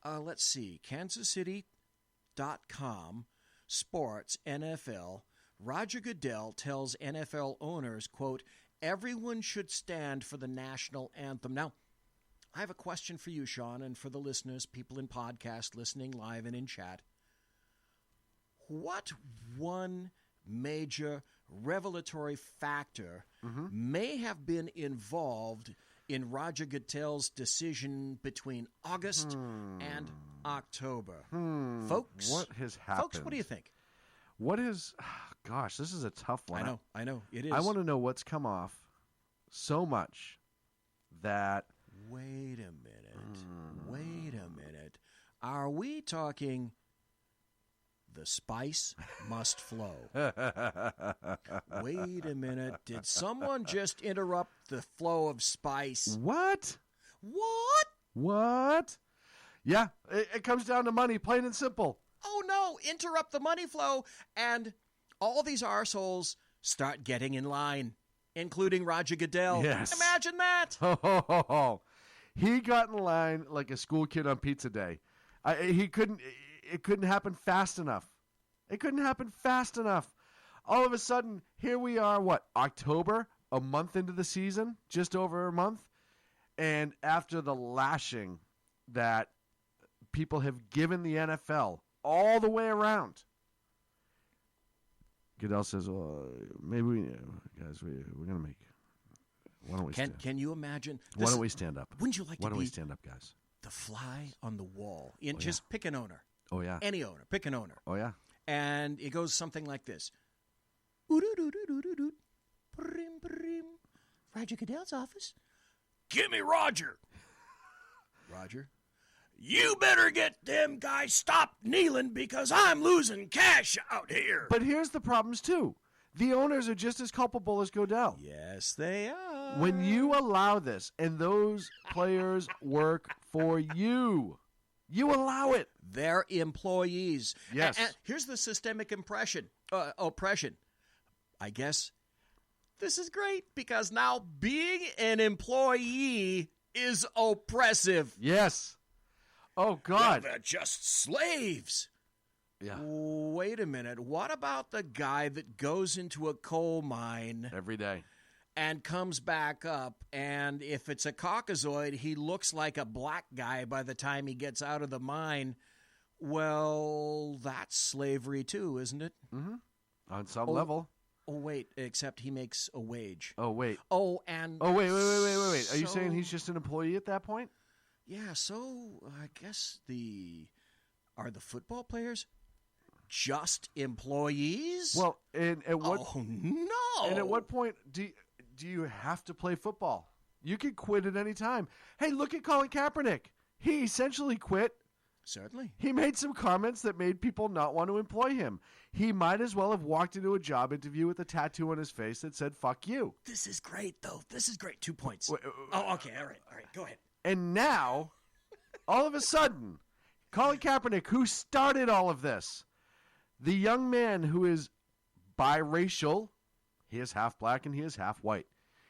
Let's see. KansasCity.com, sports, NFL. Roger Goodell tells NFL owners, quote, everyone should stand for the national anthem. Now, I have a question for you, Sean, and for the listeners, people in podcast listening live and in chat. What one major revelatory factor may have been involved in Roger Goodell's decision between August and October? Folks, What has happened? Folks, what do you think? What is... Gosh, this is a tough one. I know. It is. I want to know what's come off so much that... Wait a minute. Are we talking the spice must flow? Wait a minute. Did someone just interrupt the flow of spice? What? What? Yeah, it comes down to money, plain and simple. Oh, no. Interrupt the money flow, and all these arseholes start getting in line, including Roger Goodell. Yes. Imagine that. He got in line like a school kid on pizza day. It couldn't happen fast enough. It couldn't happen fast enough. All of a sudden, here we are, October, a month into the season, just over a month. And after the lashing that people have given the NFL all the way around, Goodell says, well, maybe we're going to make... Why don't we Can you imagine? Why don't we stand up? Wouldn't you like Why to don't be we stand up, guys? the fly on the wall? Just pick an owner. Oh, yeah. Any owner. Pick an owner. Oh, yeah. And it goes something like this. Roger Goodell's office. Give me Roger. Roger. You better get them guys stop kneeling because I'm losing cash out here. But here's the problems, too. The owners are just as culpable as Goodell. Yes, they are. When you allow this and those players work for you, you allow it. They're employees. Yes. And here's the systemic oppression. I guess this is great because now being an employee is oppressive. Yes. Oh, God. They're just slaves. Yeah. Wait a minute. What about the guy that goes into a coal mine Every day and comes back up, and if it's a Caucasoid, he looks like a black guy by the time he gets out of the mine? Well, that's slavery too, isn't it? Mm-hmm. On some level. Oh, wait, except he makes a wage. Oh, wait. Oh, and... Oh, wait. Are you saying he's just an employee at that point? Yeah, so I guess are the football players just employees? Well, and at what... Oh, no! And at what point do you have to play football? You can quit at any time. Hey, look at Colin Kaepernick. He essentially quit. Certainly. He made some comments that made people not want to employ him. He might as well have walked into a job interview with a tattoo on his face that said, fuck you. This is great, though. This is great. 2 points. Oh, okay. All right. Go ahead. And now, all of a sudden, Colin Kaepernick, who started all of this, the young man who is biracial, he is half black and he is half white.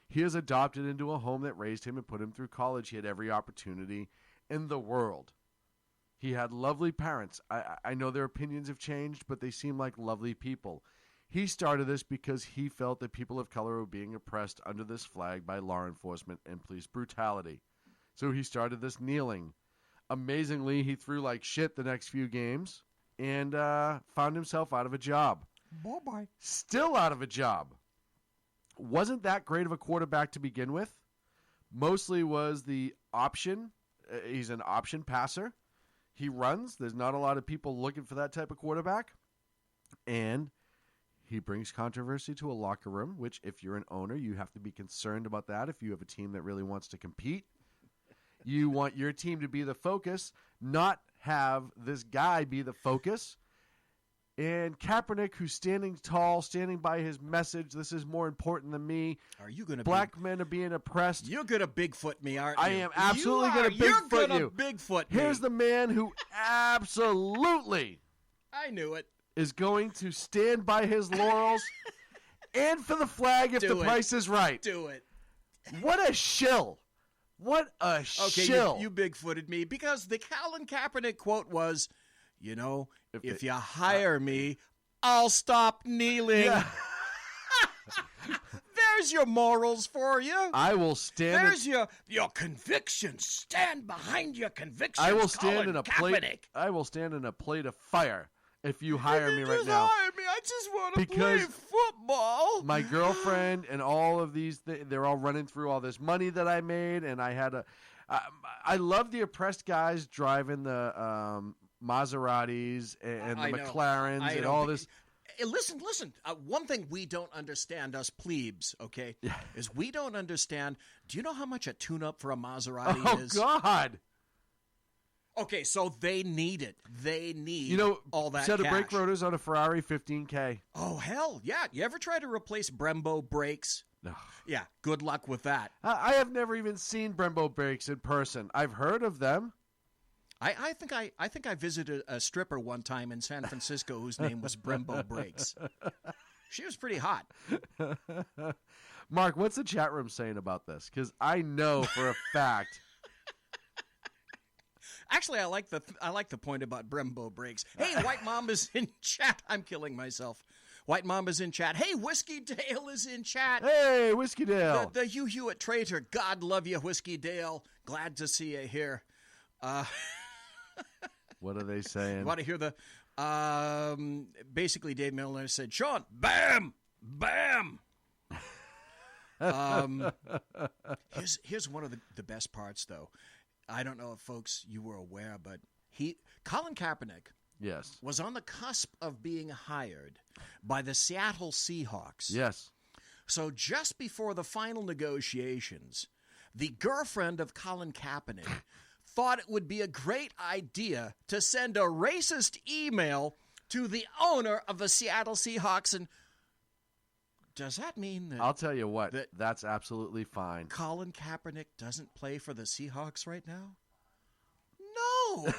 He is adopted into a home that raised him and put him through college. He had every opportunity in the world. He had lovely parents. I know their opinions have changed, but they seem like lovely people. He started this because he felt that people of color were being oppressed under this flag by law enforcement and police brutality. So he started this kneeling. Amazingly, he threw like shit the next few games and found himself out of a job. Bye-bye. Still out of a job. Wasn't that great of a quarterback to begin with. Mostly was the option. He's an option passer. He runs. There's not a lot of people looking for that type of quarterback. And he brings controversy to a locker room, which if you're an owner, you have to be concerned about that. If you have a team that really wants to compete, you want your team to be the focus, not have this guy be the focus. And Kaepernick, who's standing tall, standing by his message, this is more important than me. Are you going to Black men are being oppressed. You're going to Bigfoot me, aren't you? I am absolutely going to Bigfoot you. You're you. going to Bigfoot me. Here's the man who absolutely I knew it. is going to stand by his laurels and for the flag if the price is right. Do it. What a shill. What a shill. You Bigfooted me because the Colin Kaepernick quote was, you know, if you hire me, I'll stop kneeling. Yeah. There's your morals for you. I will stand. There's your convictions. Stand behind your convictions. I will stand Colin in a Kaepernick. plate. I will stand in a plate of fire if you hire me right Just now. hire me. I just want to play Because football. My girlfriend and all of these, they're all running through all this money that I made, and I had I love the oppressed guys driving the Maseratis and the McLarens and all this. Listen. One thing we don't understand, us plebes, okay, is we don't understand. Do you know how much a tune-up for a Maserati is? Oh, God. Okay, so they need it. They need all that set of cash. brake rotors on a Ferrari 15K. Oh, hell, yeah. You ever try to replace Brembo brakes? No. Yeah, good luck with that. I have never even seen Brembo brakes in person. I've heard of them. I think I visited a stripper one time in San Francisco whose name was Brembo Brakes. She was pretty hot. Mark, what's the chat room saying about this? Because I know for a fact. Actually, I like the point about Brembo Brakes. Hey, White Mamba's in chat. I'm killing myself. White Mamba's in chat. Hey, Whiskey Dale is in chat. Hey, Whiskey Dale. The Hugh Hewitt traitor. God love you, Whiskey Dale. Glad to see you here. What are they saying? Want to hear the basically Dave Milner said, Sean, bam, bam. Here's one of the best parts, though. I don't know if folks you were aware, but Colin Kaepernick was on the cusp of being hired by the Seattle Seahawks. Yes. So just before the final negotiations, the girlfriend of Colin Kaepernick thought it would be a great idea to send a racist email to the owner of the Seattle Seahawks. And does that mean that... I'll tell you what, that's absolutely fine. Colin Kaepernick doesn't play for the Seahawks right now? No!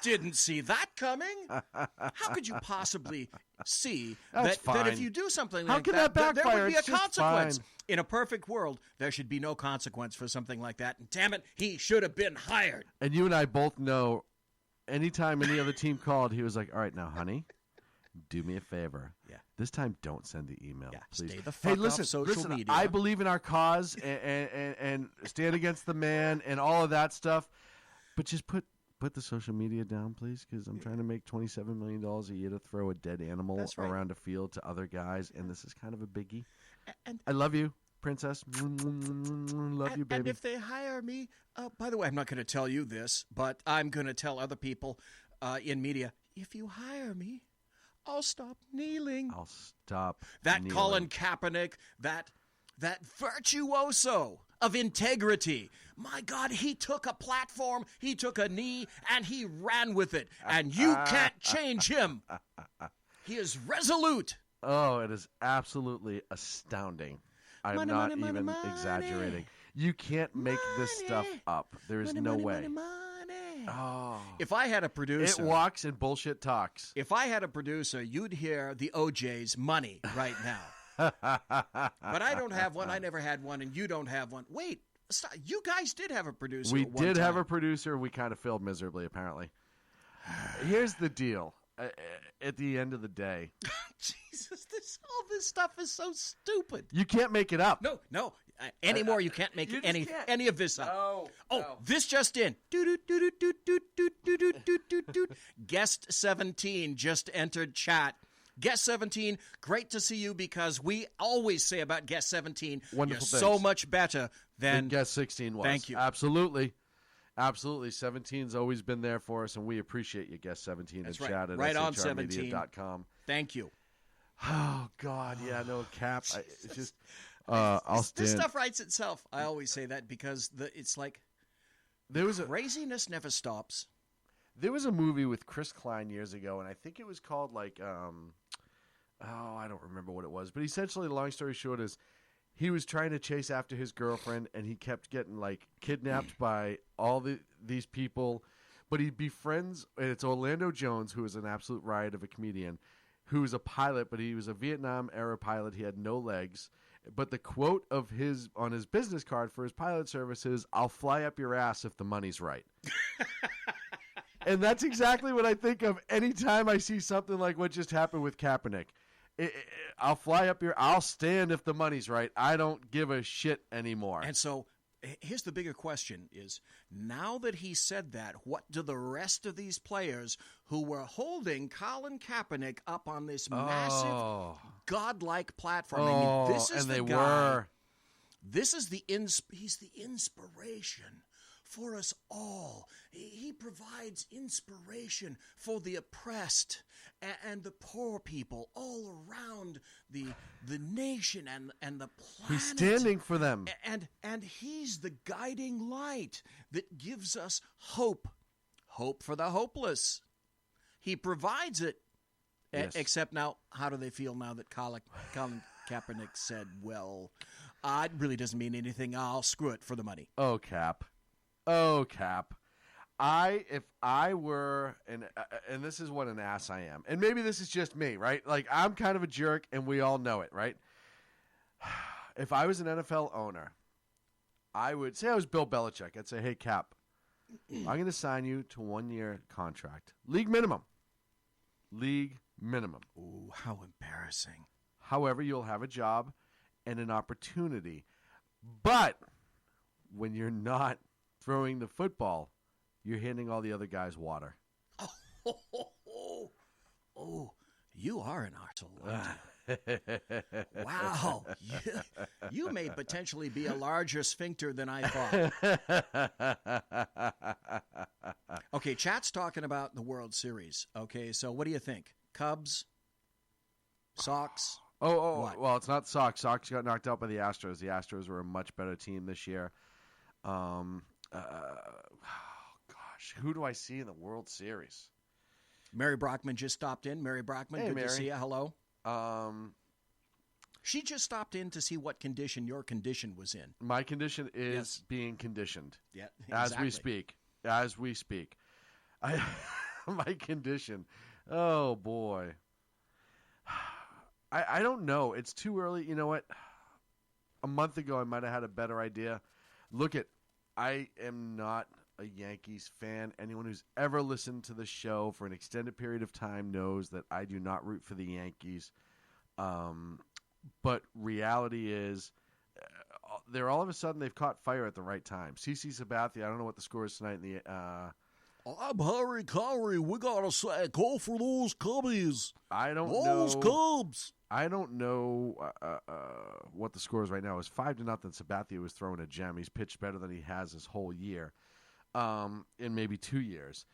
Didn't see that coming. How could you possibly see that if you do something like that, there would be a consequence? Fine. In a perfect world, there should be no consequence for something like that. And damn it, he should have been hired. And you and I both know anytime any other team called, he was like, all right, now, honey, do me a favor. Yeah. This time, don't send the email, please. Stay the fuck off social media. I believe in our cause and stand against the man and all of that stuff, but just put put the social media down, please? Because I'm trying to make $27 million a year to throw a dead animal around a field to other guys, and this is kind of a biggie. And I love you, princess. Love you, baby. And if they hire me, by the way, I'm not going to tell you this, but I'm going to tell other people in media, if you hire me, I'll stop kneeling. I'll stop That kneeling. Colin Kaepernick, that virtuoso of integrity. My God, he took a platform, he took a knee, and he ran with it. And you can't change him. He is resolute. Oh, it is absolutely astounding. I'm Money, not money, even money, exaggerating. money. You can't make this stuff up. There is no way. Money. Oh. If I had a producer... It walks and bullshit talks. If I had a producer, you'd hear the OJ's money right now. But I don't have one. I never had one, and you don't have one. Wait, stop. You guys did have a producer. We at one did have time. a producer. We kind of failed miserably, apparently. Here's the deal. At the end of the day, Jesus, all this stuff is so stupid. you can't make it up. No. Anymore, you can't make you just any can't. any of this up. No. This just in. Guest 17 just entered chat. Guest 17, great to see you because we always say about Guest 17, Wonderful you're things. so much better than Guest 16 was. Thank you. Absolutely. 17's always been there for us, and we appreciate you, Guest 17, That's in right. chat at Right on 17. shrmedia.com. Thank you. Oh, God. Yeah, no, Cap. It's just, I'll stand. This stuff writes itself. I always say that because it's like There was craziness never stops. There was a movie with Chris Klein years ago, and I think it was called I don't remember what it was. But essentially, the long story short is he was trying to chase after his girlfriend, and he kept getting kidnapped by all these people. But he befriends, and it's Orlando Jones, who is an absolute riot of a comedian, who is a pilot, but he was a Vietnam-era pilot. He had no legs. But the quote of his on his business card for his pilot service is, "I'll fly up your ass if the money's right." And that's exactly what I think of anytime I see something like what just happened with Kaepernick. I'll stand if the money's right. I don't give a shit anymore. And so here's the bigger question is, now that he said that, what do the rest of these players who were holding Colin Kaepernick up on this massive, godlike platform? I mean, this is and the they guy. were. This is he's the inspiration for us all. He provides inspiration for the oppressed and the poor people all around the nation and the planet. He's standing for them. And he's the guiding light that gives us hope. Hope for the hopeless. He provides it. Yes. Except now, how do they feel now that Colin Kaepernick said, well, it really doesn't mean anything. I'll screw it for the money. Oh, Cap. If I were, and this is what an ass I am, and maybe this is just me, right? Like, I'm kind of a jerk, and we all know it, right? If I was an NFL owner, I would say I was Bill Belichick. I'd say, hey, Cap, I'm going to sign you to a 1-year contract. League minimum. Ooh, how embarrassing. However, you'll have a job and an opportunity. But when you're not throwing the football, you're handing all the other guys water. Oh, you are an arsehole. Wow. You may potentially be a larger sphincter than I thought. Okay, chat's talking about the World Series. Okay, so what do you think? Cubs? Sox? What? Well, it's not Sox. Sox got knocked out by the Astros. The Astros were a much better team this year. Who do I see in the World Series? Mary Brockman just stopped in. Mary Brockman, hey, good Mary. to see you. Hello. She just stopped in to see what condition your condition was in. My condition is being conditioned. Yeah, exactly. As we speak. My condition. Oh, boy. I don't know. It's too early. You know what? A month ago, I might have had a better idea. I am not a Yankees fan. Anyone who's ever listened to the show for an extended period of time knows that I do not root for the Yankees. But reality is, they're all of a sudden they've caught fire at the right time. CC Sabathia, I don't know what the score is tonight in I'm Harry Carey. We gotta say, go for those Cubbies. I don't those know. Cubs. I don't know what the score is right now. It's 5-0. Sabathia was throwing a gem. He's pitched better than he has his whole year, in maybe 2 years.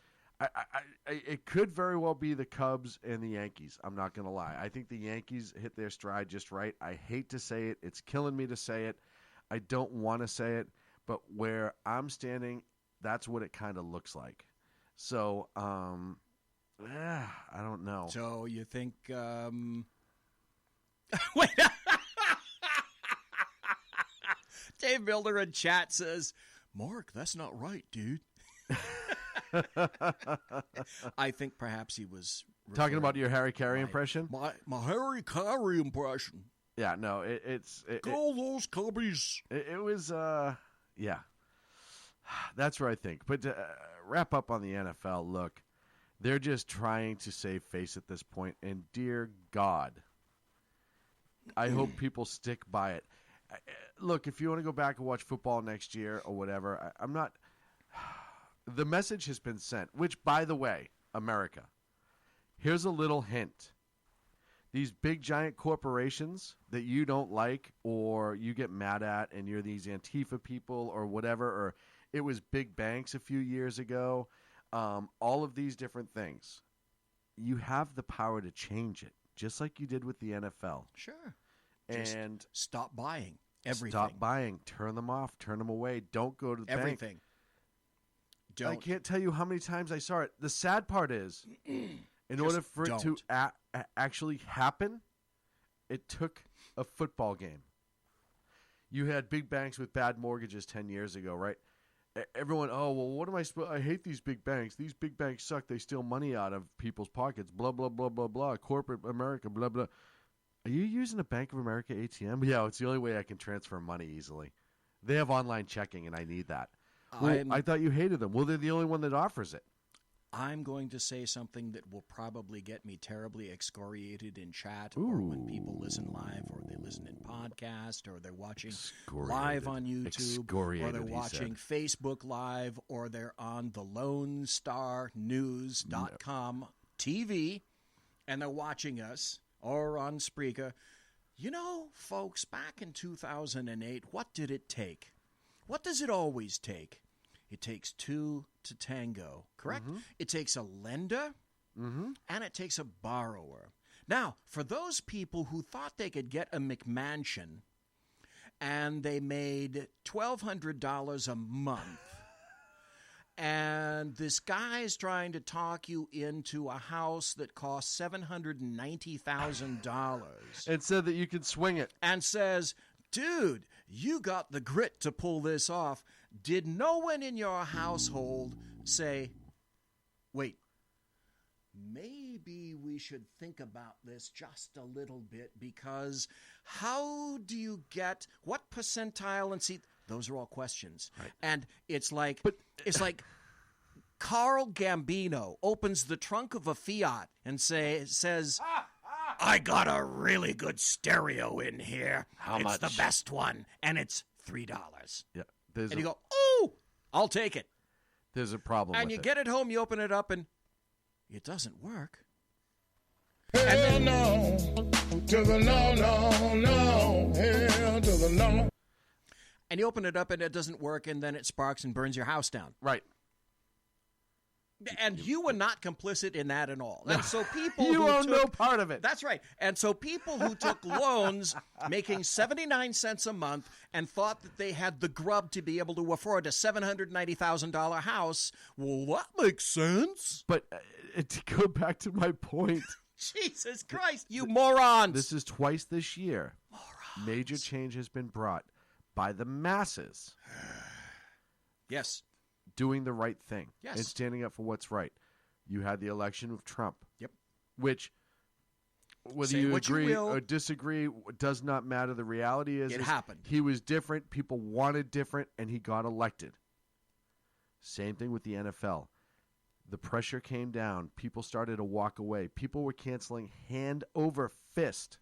It could very well be the Cubs and the Yankees. I'm not going to lie. I think the Yankees hit their stride just right. I hate to say it. It's killing me to say it. I don't want to say it. But where I'm standing, that's what it kind of looks like. So, I don't know. So you think... Wait. Dave Milner in chat says, Mark, that's not right, dude. I think perhaps he was talking about your Harry Carey impression. My Harry Carey impression. Yeah, no, Go those Cubbies. It was, yeah, that's where I think. But to wrap up on the NFL, look, they're just trying to save face at this point, and dear God, I hope people stick by it. Look, if you want to go back and watch football next year or whatever, I'm not. The message has been sent, which, by the way, America, here's a little hint. These big, giant corporations that you don't like or you get mad at and you're these Antifa people or whatever, or it was big banks a few years ago, all of these different things, you have the power to change it, just like you did with the NFL. Sure. And just stop buying everything. Stop buying. Turn them off. Turn them away. Don't go to the bank. Everything. I can't tell you how many times I saw it. The sad part is, in order for it to actually happen, it took a football game. You had big banks with bad mortgages 10 years ago, right? Everyone, oh, well, what am I supposed? I hate these big banks. These big banks suck. They steal money out of people's pockets. Blah, blah, blah, blah, blah. Corporate America, blah, blah. Are you using a Bank of America ATM? Yeah, it's the only way I can transfer money easily. They have online checking, and I need that. Well, I thought you hated them. Well, they're the only one that offers it. I'm going to say something that will probably get me terribly excoriated in chat, or when people listen live, or they listen in podcast, or they're watching live on YouTube, or they're watching Facebook Live, or they're on the LoneStarNews.com TV, and they're watching us, or on Spreaker. You know, folks, back in 2008, what did it take? What does it always take? It takes two to tango, correct? Mm-hmm. It takes a lender, and it takes a borrower. Now, for those people who thought they could get a McMansion, and they made $1,200 a month, and this guy is trying to talk you into a house that costs $790,000. And said that you could swing it. And says, dude, you got the grit to pull this off. Did no one in your household say, wait, maybe we should think about this just a little bit, because how do you get what percentile and see? Those are all questions. Right. And it's like Carl Gambino opens the trunk of a Fiat and says, I got a really good stereo in here. How it's much? The best one, and it's $3. Yeah. And you go, oh, I'll take it. There's a problem and with you it. get it home, you open it up, and it doesn't work. Hell no, to the no, no, no, hell to the no. And you open it up, and it doesn't work, and then it sparks and burns your house down. Right. And you were not complicit in that at all. And so people you who own took, no part of it. That's right. And so people who took loans making 79 cents a month and thought that they had the grub to be able to afford a $790,000 house, well, that makes sense. But to go back to my point. Jesus Christ, you morons. This is twice this year. Morons. Major change has been brought by the masses. Yes. Doing the right thing. Yes. And standing up for what's right. You had the election of Trump. Yep. Which, whether you agree or disagree, does not matter. The reality is it happened. He was different. People wanted different, and he got elected. Same thing with the NFL. The pressure came down. People started to walk away. People were canceling hand over fist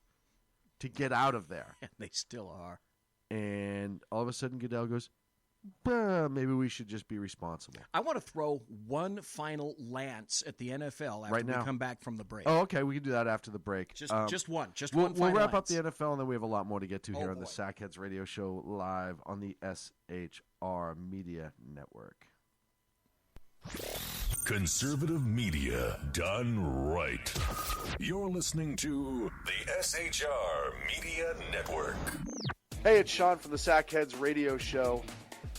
to get out of there. And they still are. And all of a sudden, Goodell goes, maybe we should just be responsible. I want to throw one final lance at the NFL after Right now? we come back from the break. Oh, okay. We can do that after the break. Just one. We'll final wrap up lance. the NFL, and then we have a lot more to get to here on boy. the Sackheads Radio Show live on the SHR Media Network. Conservative media done right. You're listening to the SHR Media Network. Hey, it's Sean from the Sackheads Radio Show,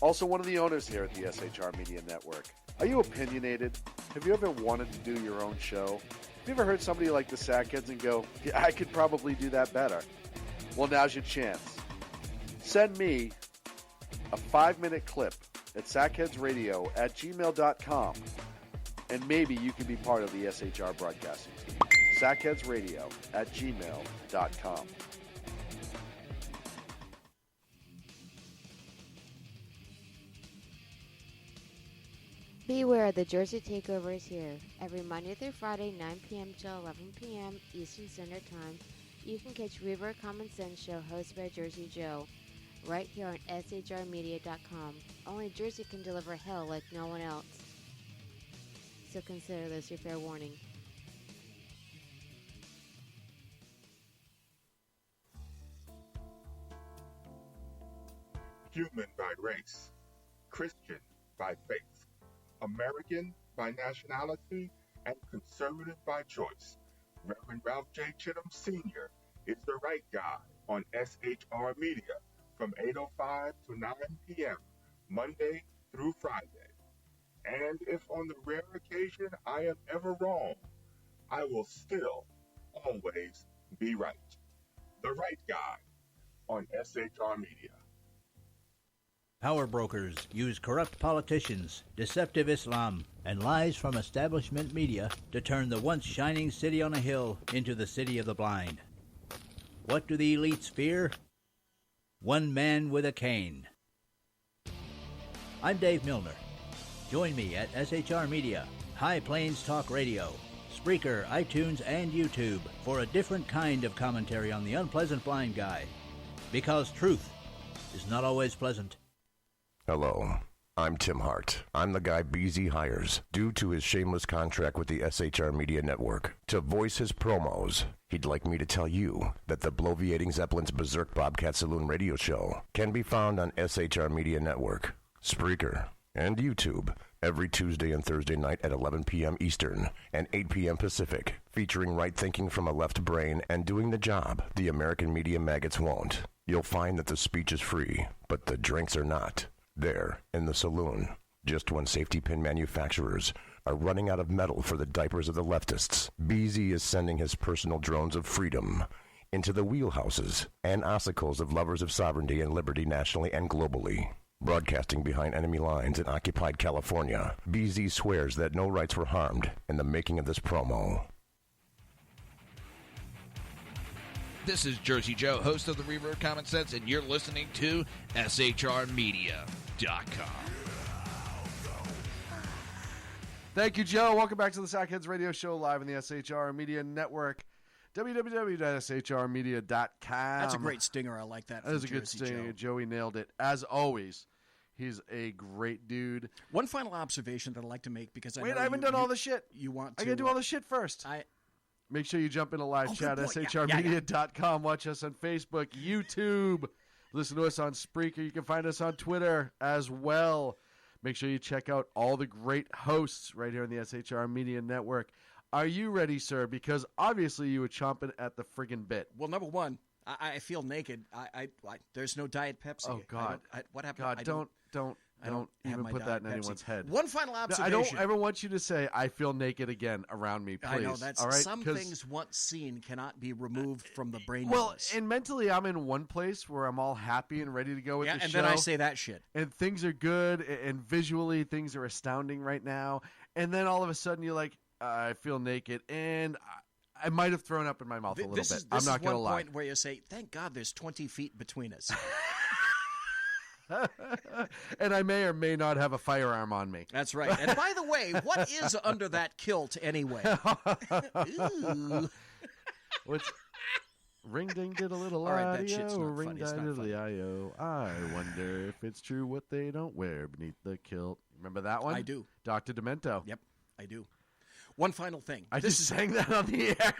also one of the owners here at the SHR Media Network. Are you opinionated? Have you ever wanted to do your own show? Have you ever heard somebody like the Sackheads and go, yeah, I could probably do that better? Well, now's your chance. Send me a 5-minute clip at sackheadsradio@gmail.com, and maybe you can be part of the SHR broadcasting team. sackheadsradio@gmail.com. Beware, the Jersey Takeover is here. Every Monday through Friday, 9 p.m. to 11 p.m. Eastern Standard Time, you can catch Reaver Common Sense Show hosted by Jersey Joe, right here on shrmedia.com. Only Jersey can deliver hell like no one else. So consider this your fair warning. Human by race, Christian by faith, American by nationality, and conservative by choice. Reverend Ralph J. Chittum Sr. is the right guy on SHR Media from 8:05 to 9 p.m. Monday through Friday. And if on the rare occasion I am ever wrong, I will still always be right. The right guy on SHR Media. Power brokers use corrupt politicians, deceptive Islam, and lies from establishment media to turn the once shining city on a hill into the city of the blind. What do the elites fear? One man with a cane. I'm Dave Milner. Join me at SHR Media, High Plains Talk Radio, Spreaker, iTunes, and YouTube for a different kind of commentary on the unpleasant blind guy. Because truth is not always pleasant. Hello, I'm Tim Hart. I'm the guy BZ hires due to his shameless contract with the SHR Media Network to voice his promos. He'd like me to tell you that the Bloviating Zeppelin's Berserk Bobcat Saloon radio show can be found on SHR Media Network, Spreaker, and YouTube every Tuesday and Thursday night at 11 p.m. Eastern and 8 p.m. Pacific, featuring right thinking from a left brain and doing the job the American media maggots won't. You'll find that the speech is free, but the drinks are not. There, in the saloon, just when safety pin manufacturers are running out of metal for the diapers of the leftists, BZ is sending his personal drones of freedom into the wheelhouses and ossicles of lovers of sovereignty and liberty nationally and globally. Broadcasting behind enemy lines in occupied California, BZ swears that no rights were harmed in the making of this promo. This is Jersey Joe, host of the Reverb Common Sense, and you're listening to SHRmedia.com. Thank you, Joe. Welcome back to the Sackheads Radio Show live on the SHR Media Network. www.shrmedia.com. That's a great stinger. I like that. That is a good stinger. Joey nailed it. As always, he's a great dude. One final observation that I'd like to make, because I haven't done all the shit. You want to? I got to do all the shit first. Make sure you jump in a live chat, shrmedia.com. Watch us on Facebook, YouTube. Listen to us on Spreaker. You can find us on Twitter as well. Make sure you check out all the great hosts right here on the SHR Media Network. Are you ready, sir? Because obviously you were chomping at the friggin' bit. Well, number one, I feel naked. There's no Diet Pepsi. Oh, God. What happened? God, don't even put that in anyone's head. One final observation. I don't ever want you to say, I feel naked again around me, please. I know. That's all right? Some things once seen cannot be removed from the brain. Well, and mentally, I'm in one place where I'm all happy and ready to go with the show. And then I say that shit. And things are good, and visually, things are astounding right now. And then all of a sudden, you're like, I feel naked, and I might have thrown up in my mouth a little bit. I'm not going to lie. This is one point where you say, thank God there's 20 feet between us. And I may or may not have a firearm on me. That's right. And by the way, what is under that kilt anyway? Ooh. Ring ding did a little All right, that shit's audio, not ring funny. It's not diddly funny. IO. I wonder if it's true what they don't wear beneath the kilt. Remember that one? I do. Dr. Demento. Yep, I do. One final thing. I just sang that on the air.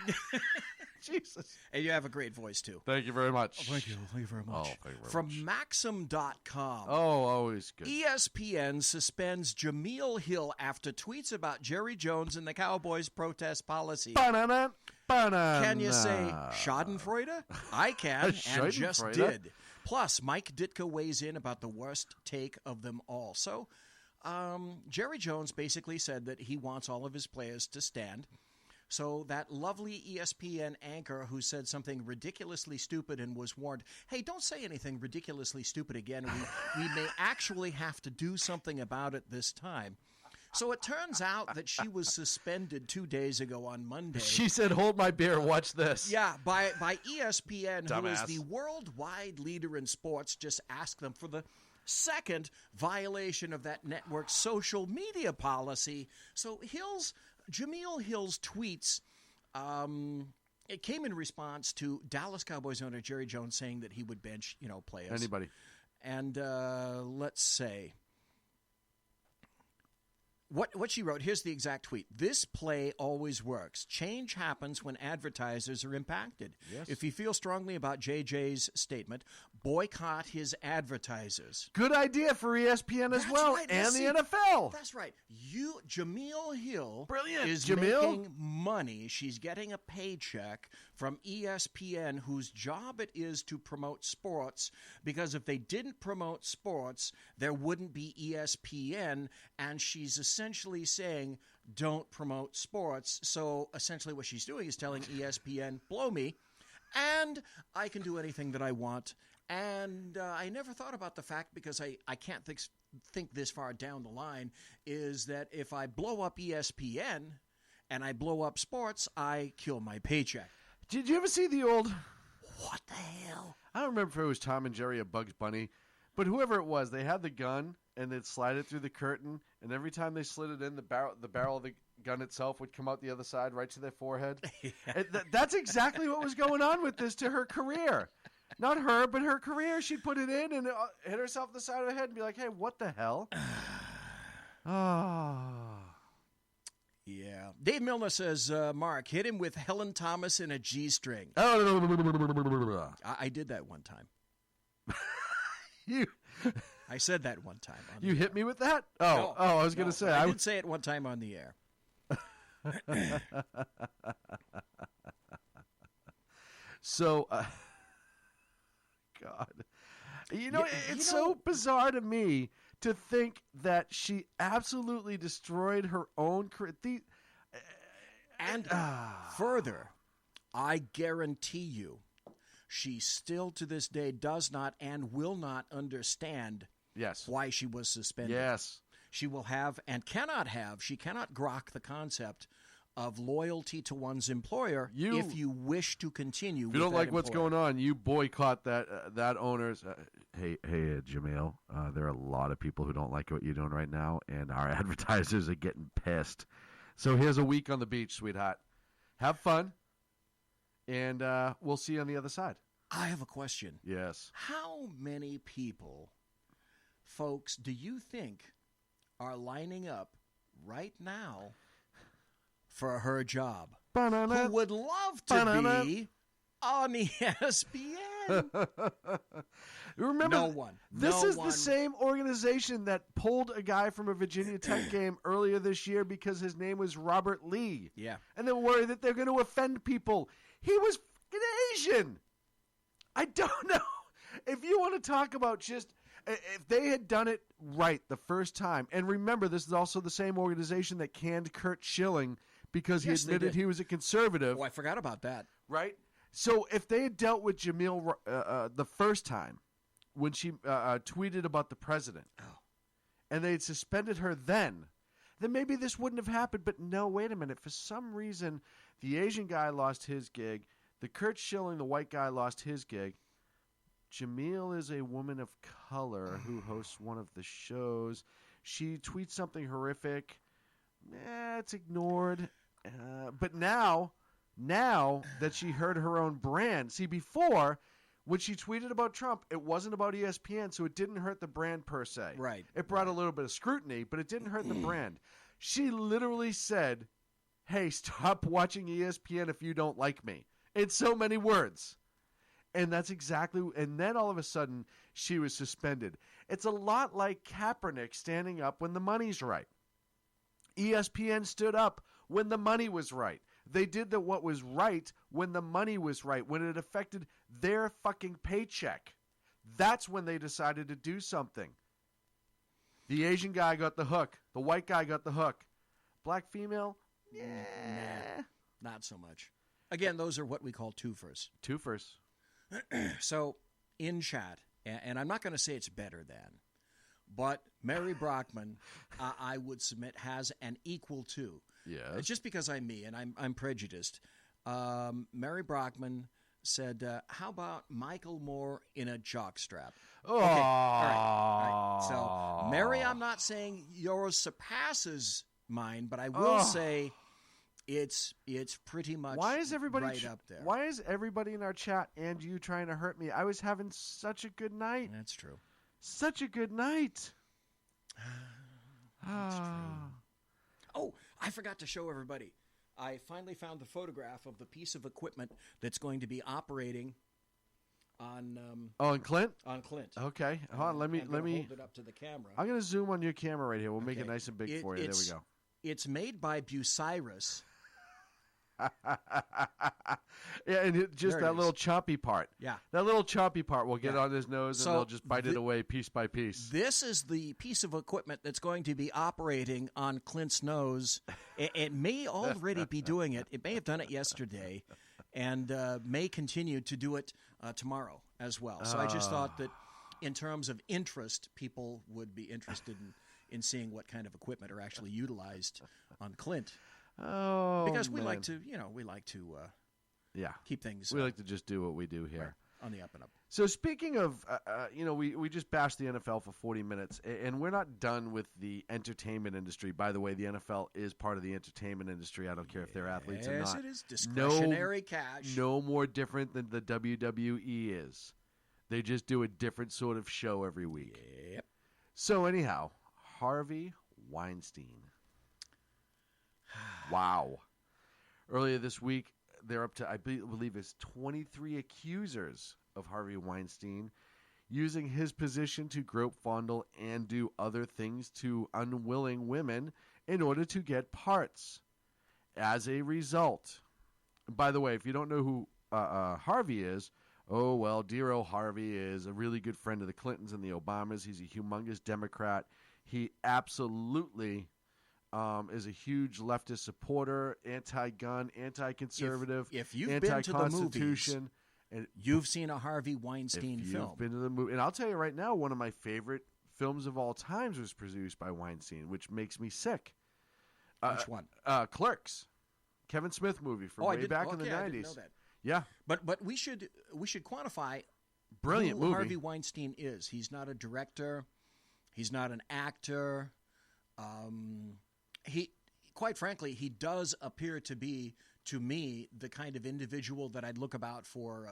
Jesus. And you have a great voice, too. Thank you very much. Thank you very much. Oh, thank you very From much. Maxim.com. Oh, always good. ESPN suspends Jameel Hill after tweets about Jerry Jones and the Cowboys' protest policy. Banana, banana. Can you say Schadenfreude? I can, and just Schadenfreude? did. Plus, Mike Ditka weighs in about the worst take of them all. So, Jerry Jones basically said that he wants all of his players to stand. So that lovely ESPN anchor who said something ridiculously stupid and was warned, hey, don't say anything ridiculously stupid again. We may actually have to do something about it this time. So it turns out that she was suspended 2 days ago on Monday. She said, hold my beer, watch this. Yeah, by ESPN, who is Dumbass. the worldwide leader in sports, just asked them for the second violation of that network's social media policy. So Jameel Hill's tweets, it came in response to Dallas Cowboys owner Jerry Jones saying that he would bench, players. Anybody. And let's say what she wrote. Here's the exact tweet. This play always works. Change happens when advertisers are impacted. Yes. If you feel strongly about JJ's statement, boycott his advertisers. Good idea for ESPN as That's well, right. and See, the NFL. That's right. Jameel Hill Brilliant, is Jameel. making money. She's getting a paycheck from ESPN, whose job it is to promote sports, because if they didn't promote sports, there wouldn't be ESPN, and she's essentially saying, don't promote sports. So essentially what she's doing is telling ESPN, blow me, and I can do anything that I want. And I never thought about the fact, because I can't think this far down the line, is that if I blow up ESPN and I blow up sports, I kill my paycheck. Did you ever see the old... What the hell? I don't remember if it was Tom and Jerry or Bugs Bunny, but whoever it was, they had the gun, and they'd slide it through the curtain, and every time they slid it in, the barrel of the gun itself would come out the other side right to their forehead. That's exactly what was going on with this to her career. Not her, but her career. She'd put it in and hit herself in the side of the head and be like, hey, what the hell? Yeah. Dave Milner says, Mark, hit him with Helen Thomas in a G-string. Oh, I did that one time. you... I said that one time. You hit me with that? No, I was going to say. I did say it one time on the air. So, God. It's so bizarre to me to think that she absolutely destroyed her own career. And further, I guarantee you, she still to this day does not and will not understand why she was suspended. Yes. She will have and cannot have, she cannot grok the concept of loyalty to one's employer if you wish to continue. If you don't like what's going on, you boycott that owner's. Hey, Jameel, there are a lot of people who don't like what you're doing right now, and our advertisers are getting pissed. So here's a week on the beach, sweetheart. Have fun, and we'll see you on the other side. I have a question. Yes. How many people, folks, do you think are lining up right now for her job? Ba-na-na. Who would love to Ba-na-na. be on ESPN? Remember, No one. This No is one. the same organization that pulled a guy from a Virginia Tech game earlier this year because his name was Robert Lee. Yeah. And they're worried that they're going to offend people. He was fucking Asian. I don't know. If you want to talk about just... If they had done it right the first time, and remember, this is also the same organization that canned Kurt Schilling because he Yes, they admitted did. he was a conservative. Oh, I forgot about that. Right? So if they had dealt with Jameel the first time when she tweeted about the president, and they had suspended her then maybe this wouldn't have happened. But no, wait a minute. For some reason, the Asian guy lost his gig. The Kurt Schilling, the white guy, lost his gig. Jameel is a woman of color who hosts one of the shows. She tweets something horrific. It's ignored. But now now that she heard her own brand. See, before, when she tweeted about Trump, it wasn't about ESPN, so it didn't hurt the brand per se. Right. It brought a little bit of scrutiny, but it didn't hurt the brand. She literally said, hey, stop watching ESPN if you don't like me. In so many words. And that's exactly, and then all of a sudden, she was suspended. It's a lot like Kaepernick standing up when the money's right. ESPN stood up when the money was right. They did what was right when the money was right, when it affected their fucking paycheck. That's when they decided to do something. The Asian guy got the hook. The white guy got the hook. Black female? Yeah. Nah, not so much. Again, those are what we call twofers. Twofers. So, in chat, and I'm not going to say it's better than, but Mary Brockman, I would submit, has an equal to. Yes. Just because I'm me and I'm prejudiced. Mary Brockman said, how about Michael Moore in a jockstrap? Oh. Okay. All right. So, Mary, I'm not saying yours surpasses mine, but I will say it's pretty much why is everybody right up there. Why is everybody in our chat and you trying to hurt me? I was having such a good night. That's true. Such a good night. That's true. Oh, I forgot to show everybody. I finally found the photograph of the piece of equipment that's going to be operating on. On Clint. On Clint. Okay, hold on. Let me hold it up to the camera. I'm going to zoom on your camera right here. We'll make it nice and big for you. There we go. It's made by Bucyrus. Yeah, and just that little choppy part. Yeah. That little choppy part will get on his nose, So and they'll just bite it away piece by piece. This is the piece of equipment that's going to be operating on Clint's nose. It may already be doing it. It may have done it yesterday, and may continue to do it tomorrow as well. So I just thought that in terms of interest, people would be interested in seeing what kind of equipment are actually utilized on Clint. Oh, because we man. like to, keep things. We like to just do what we do here. Right, on the up and up. So speaking of, we just bashed the NFL for 40 minutes, and we're not done with the entertainment industry. By the way, the NFL is part of the entertainment industry. I don't care if they're athletes or not. Yes, it is discretionary cash. No more different than the WWE is. They just do a different sort of show every week. Yep. So anyhow, Harvey Weinstein. Wow. Earlier this week, they're up to, I believe it's 23 accusers of Harvey Weinstein using his position to grope, fondle, and do other things to unwilling women in order to get parts. As a result, by the way, if you don't know who Harvey is, oh, well, dear old Harvey is a really good friend of the Clintons and the Obamas. He's a humongous Democrat. He absolutely is a huge leftist supporter, anti-gun, anti-conservative, if you've been to the movies, and you've seen a Harvey Weinstein film. You've been to the movie, and I'll tell you right now, one of my favorite films of all times was produced by Weinstein, which makes me sick. Which one? Clerks, Kevin Smith movie from way back in the 90s. I didn't know that. Yeah, but we should quantify brilliant who movie. Harvey Weinstein is. He's not a director. He's not an actor. He, quite frankly, he does appear to be, to me, the kind of individual that I'd look about for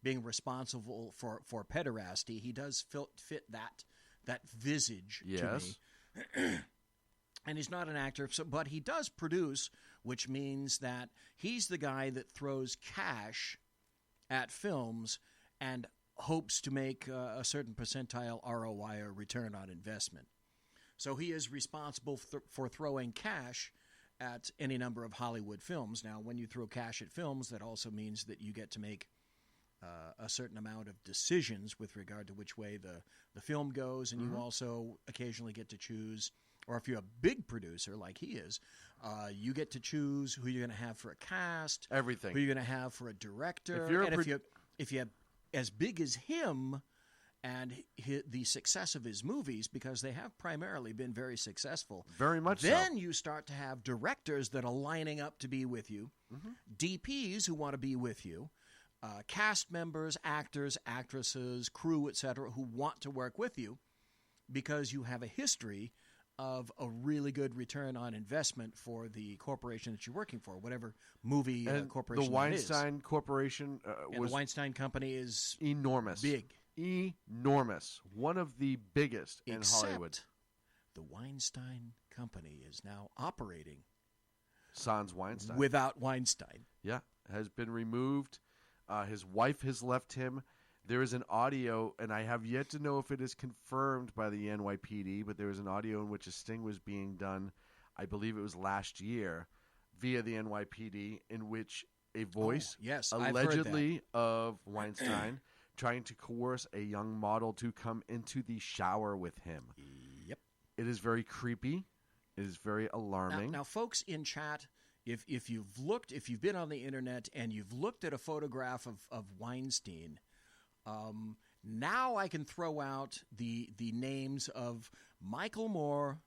being responsible for pederasty. He does fit that visage to me. And he's not an actor, but he does produce, which means that he's the guy that throws cash at films and hopes to make a certain percentile ROI or return on investment. So he is responsible for throwing cash at any number of Hollywood films. Now, when you throw cash at films, that also means that you get to make a certain amount of decisions with regard to which way the film goes, and you also occasionally get to choose, or if you're a big producer like he is, you get to choose who you're going to have for a cast, everything, who you're going to have for a director, if you're as big as him. And the success of his movies, because they have primarily been very successful. Very much then so. You start to have directors that are lining up to be with you, DPs who want to be with you, cast members, actors, actresses, crew, etc., who want to work with you because you have a history of a really good return on investment for the corporation that you're working for, whatever movie corporation the Weinstein Corporation was. The Weinstein Company is enormous. Big. Enormous. One of the biggest in Hollywood. The Weinstein Company is now operating sans Weinstein. Without Weinstein. Yeah, has been removed. His wife has left him. There is an audio, and I have yet to know if it is confirmed by the NYPD, but there was an audio in which a sting was being done, I believe it was last year, via the NYPD, in which a voice, allegedly of Weinstein, trying to coerce a young model to come into the shower with him. Yep. It is very creepy. It is very alarming. Now folks in chat, if you've been on the internet and you've looked at a photograph of Weinstein, now I can throw out the names of Michael Moore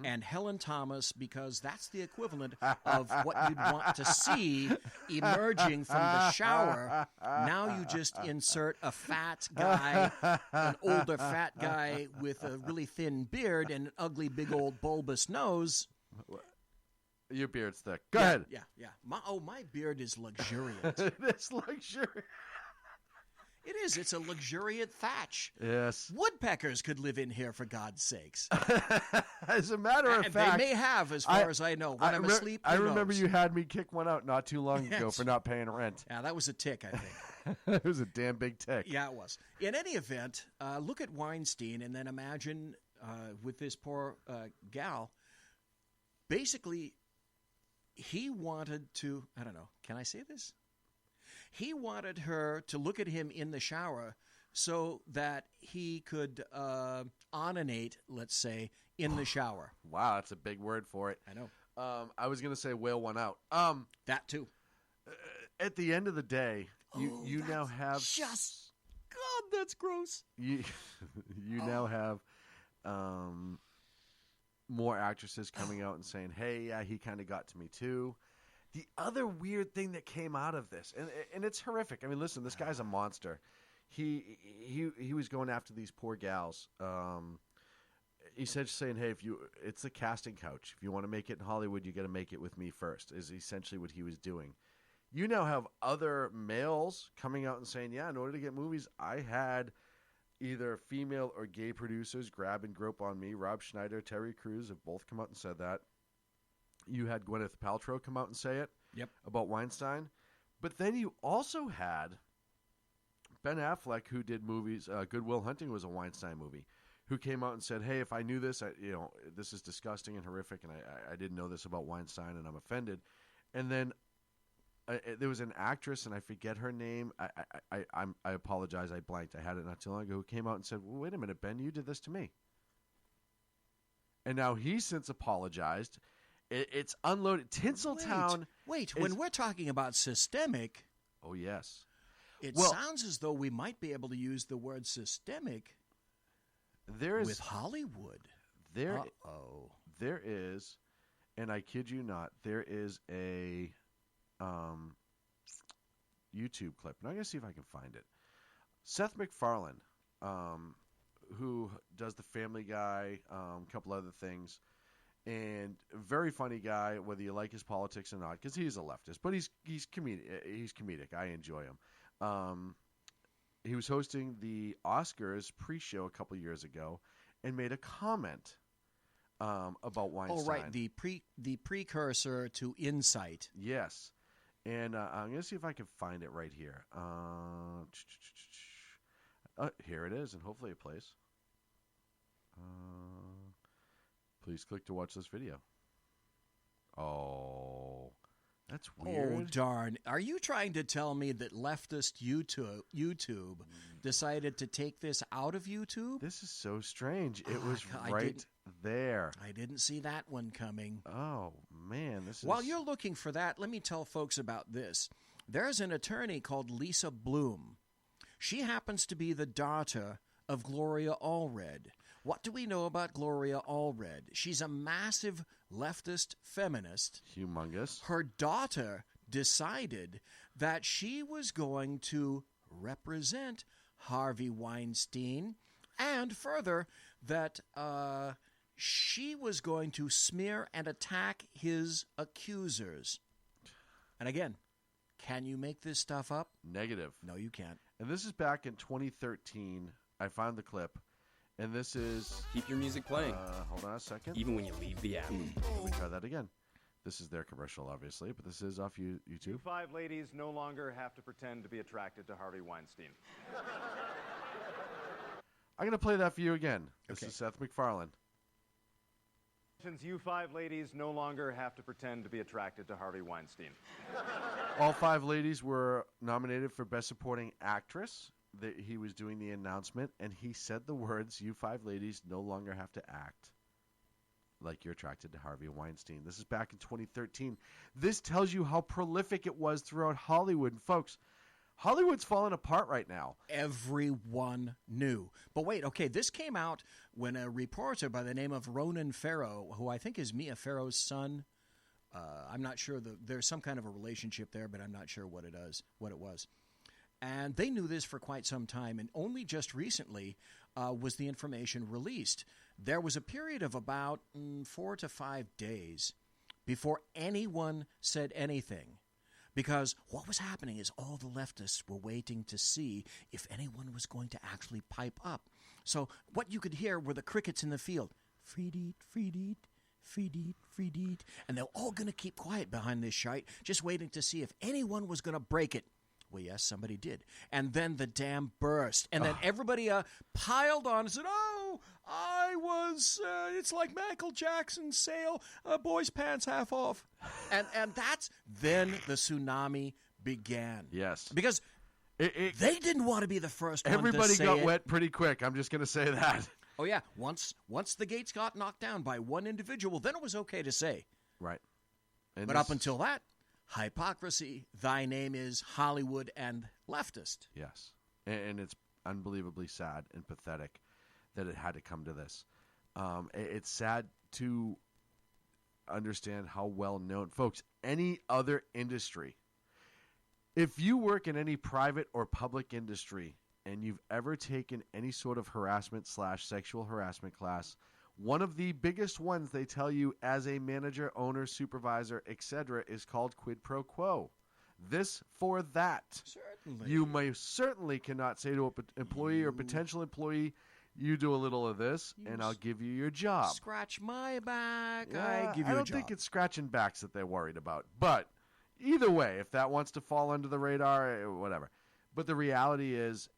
and Helen Thomas, because that's the equivalent of what you'd want to see emerging from the shower. Now you just insert a fat guy, an older fat guy with a really thin beard and an ugly big old bulbous nose. Your beard's thick. Go ahead. Yeah. My beard is luxuriant. It is luxuriant. It is. It's a luxuriant thatch. Yes. Woodpeckers could live in here, for God's sakes. As a matter of fact. They may have, as far as I know. When I'm asleep, I remember you had me kick one out not too long ago for not paying rent. Yeah, that was a tick, I think. It was a damn big tick. Yeah, it was. In any event, look at Weinstein and then imagine with this poor gal, basically, he wanted to, I don't know, can I say this? He wanted her to look at him in the shower so that he could onanate, let's say, in the shower. Wow, that's a big word for it. I know. I was going to say whale one out. That too. At the end of the day, you now have... Just... God, that's gross. You now have more actresses coming out and saying, hey, yeah, he kind of got to me too. The other weird thing that came out of this, and it's horrific. I mean, listen, this guy's a monster. He was going after these poor gals. He said, saying, "Hey, it's the casting couch. If you want to make it in Hollywood, you got to make it with me first." Is essentially what he was doing. You now have other males coming out and saying, "Yeah, in order to get movies, I had either female or gay producers grab and grope on me." Rob Schneider, Terry Crews have both come out and said that. You had Gwyneth Paltrow come out and say it about Weinstein. But then you also had Ben Affleck, who did movies. Good Will Hunting was a Weinstein movie, who came out and said, hey, if I knew this, this is disgusting and horrific, and I didn't know this about Weinstein, and I'm offended. And then there was an actress, and I forget her name. I apologize. I blanked. I had it not too long ago, who came out and said, well, wait a minute, Ben, you did this to me. And now he's since apologized. It's unloaded. Tinseltown. Wait, when we're talking about systemic. Oh, yes. It sounds as though we might be able to use the word systemic with Hollywood. There is, and I kid you not, there is a YouTube clip. And I'm going to see if I can find it. Seth MacFarlane, who does The Family Guy, a couple other things. And very funny guy, whether you like his politics or not, because he's a leftist. But he's comedic. I enjoy him. He was hosting the Oscars pre-show a couple years ago, and made a comment about Weinstein. Oh, right, the precursor to Insight. Yes, and I'm going to see if I can find it right here. Here it is, and hopefully it plays. Please click to watch this video. Oh, that's weird. Oh, darn. Are you trying to tell me that leftist YouTube decided to take this out of YouTube? This is so strange. It was right there. I didn't see that one coming. Oh, man. While you're looking for that, let me tell folks about this. There's an attorney called Lisa Bloom. She happens to be the daughter of Gloria Allred. What do we know about Gloria Allred? She's a massive leftist feminist. Humongous. Her daughter decided that she was going to represent Harvey Weinstein, and further, that she was going to smear and attack his accusers. And again, can you make this stuff up? Negative. No, you can't. And this is back in 2013. I found the clip. And this is... Keep your music playing. Hold on a second. Even when you leave the app. Let me try that again. This is their commercial, obviously, but this is off YouTube. You 5 ladies no longer have to pretend to be attracted to Harvey Weinstein. I'm going to play that for you again. This is Seth MacFarlane. You 5 ladies no longer have to pretend to be attracted to Harvey Weinstein. All 5 ladies were nominated for Best Supporting Actress. He was doing the announcement, and he said the words, "You 5 ladies no longer have to act like you're attracted to Harvey Weinstein." This is back in 2013. This tells you how prolific it was throughout Hollywood. And folks, Hollywood's falling apart right now. Everyone knew. But wait, okay, this came out when a reporter by the name of Ronan Farrow, who I think is Mia Farrow's son, I'm not sure, there's some kind of a relationship there, but I'm not sure what it was. And they knew this for quite some time, and only just recently was the information released. There was a period of about 4 to 5 days before anyone said anything. Because what was happening is all the leftists were waiting to see if anyone was going to actually pipe up. So what you could hear were the crickets in the field. Freed, freed, freed, freed. And they're all going to keep quiet behind this shite, just waiting to see if anyone was going to break it. Well, yes, somebody did. And then the dam burst. And then everybody piled on and said, "Oh, I was, it's like Michael Jackson's sale, boys' pants half off." And then the tsunami began. Yes. Because they didn't want to be the first one to say everybody got it. wet pretty quick. I'm just going to say that. Oh, yeah. Once the gates got knocked down by one individual, then it was okay to say. Right. And But up until that, hypocrisy, thy name is Hollywood and leftist. Yes. And it's unbelievably sad and pathetic that it had to come to this. It's sad to understand how well known, folks, any other industry, if you work in any private or public industry and you've ever taken any sort of harassment/sexual harassment class, one of the biggest ones they tell you as a manager, owner, supervisor, etc. is called quid pro quo. This for that. Certainly. You most certainly cannot say to an employee or potential employee, "You do a little of this, and I'll give you your job." Scratch my back, Yeah, I give you I a don't job. think it's scratching backs that they're worried about. But either way, if that wants to fall under the radar, whatever. But the reality is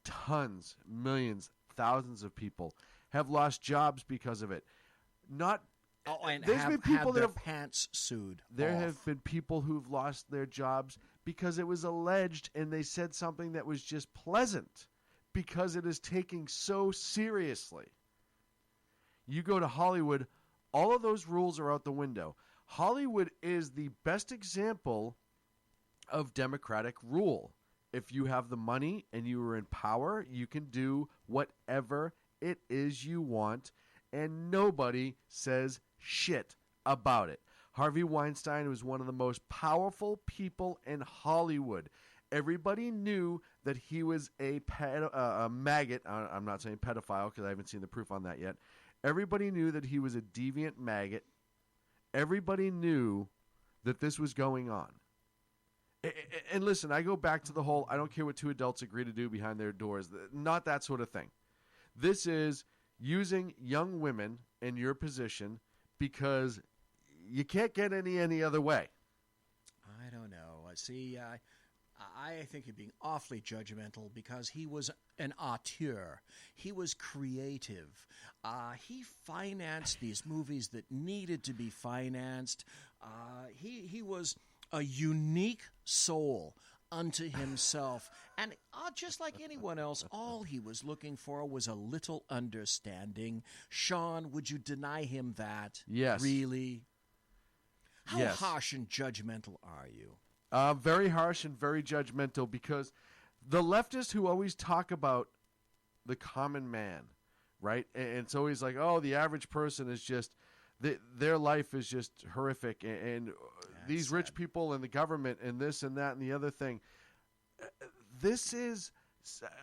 tons, millions, thousands of people have lost jobs because of it. And there's have been people had that their have pants sued There off. have been people who've lost their jobs because it was alleged and they said something that was just pleasant because it is taken so seriously. You go to Hollywood, all of those rules are out the window. Hollywood is the best example of democratic rule. If you have the money and you are in power, you can do whatever it is you want, and nobody says shit about it. Harvey Weinstein was one of the most powerful people in Hollywood. Everybody knew that he was a maggot. I'm not saying pedophile because I haven't seen the proof on that yet. Everybody knew that he was a deviant maggot. Everybody knew that this was going on. And listen, I go back to the whole, I don't care what 2 adults agree to do behind their doors. Not that sort of thing. This is using young women in your position because you can't get any other way. I don't know. See, I think you're being awfully judgmental because he was an auteur. He was creative. He financed these movies that needed to be financed. He was a unique soul unto himself. And just like anyone else, all he was looking for was a little understanding. Sean, would you deny him that? Yes. Really? How Yes. harsh and judgmental are you? Very harsh and very judgmental because the leftists who always talk about the common man, right? And it's always like, oh, the average person is just, their life is just horrific. And these rich people and the government and this and that and the other thing.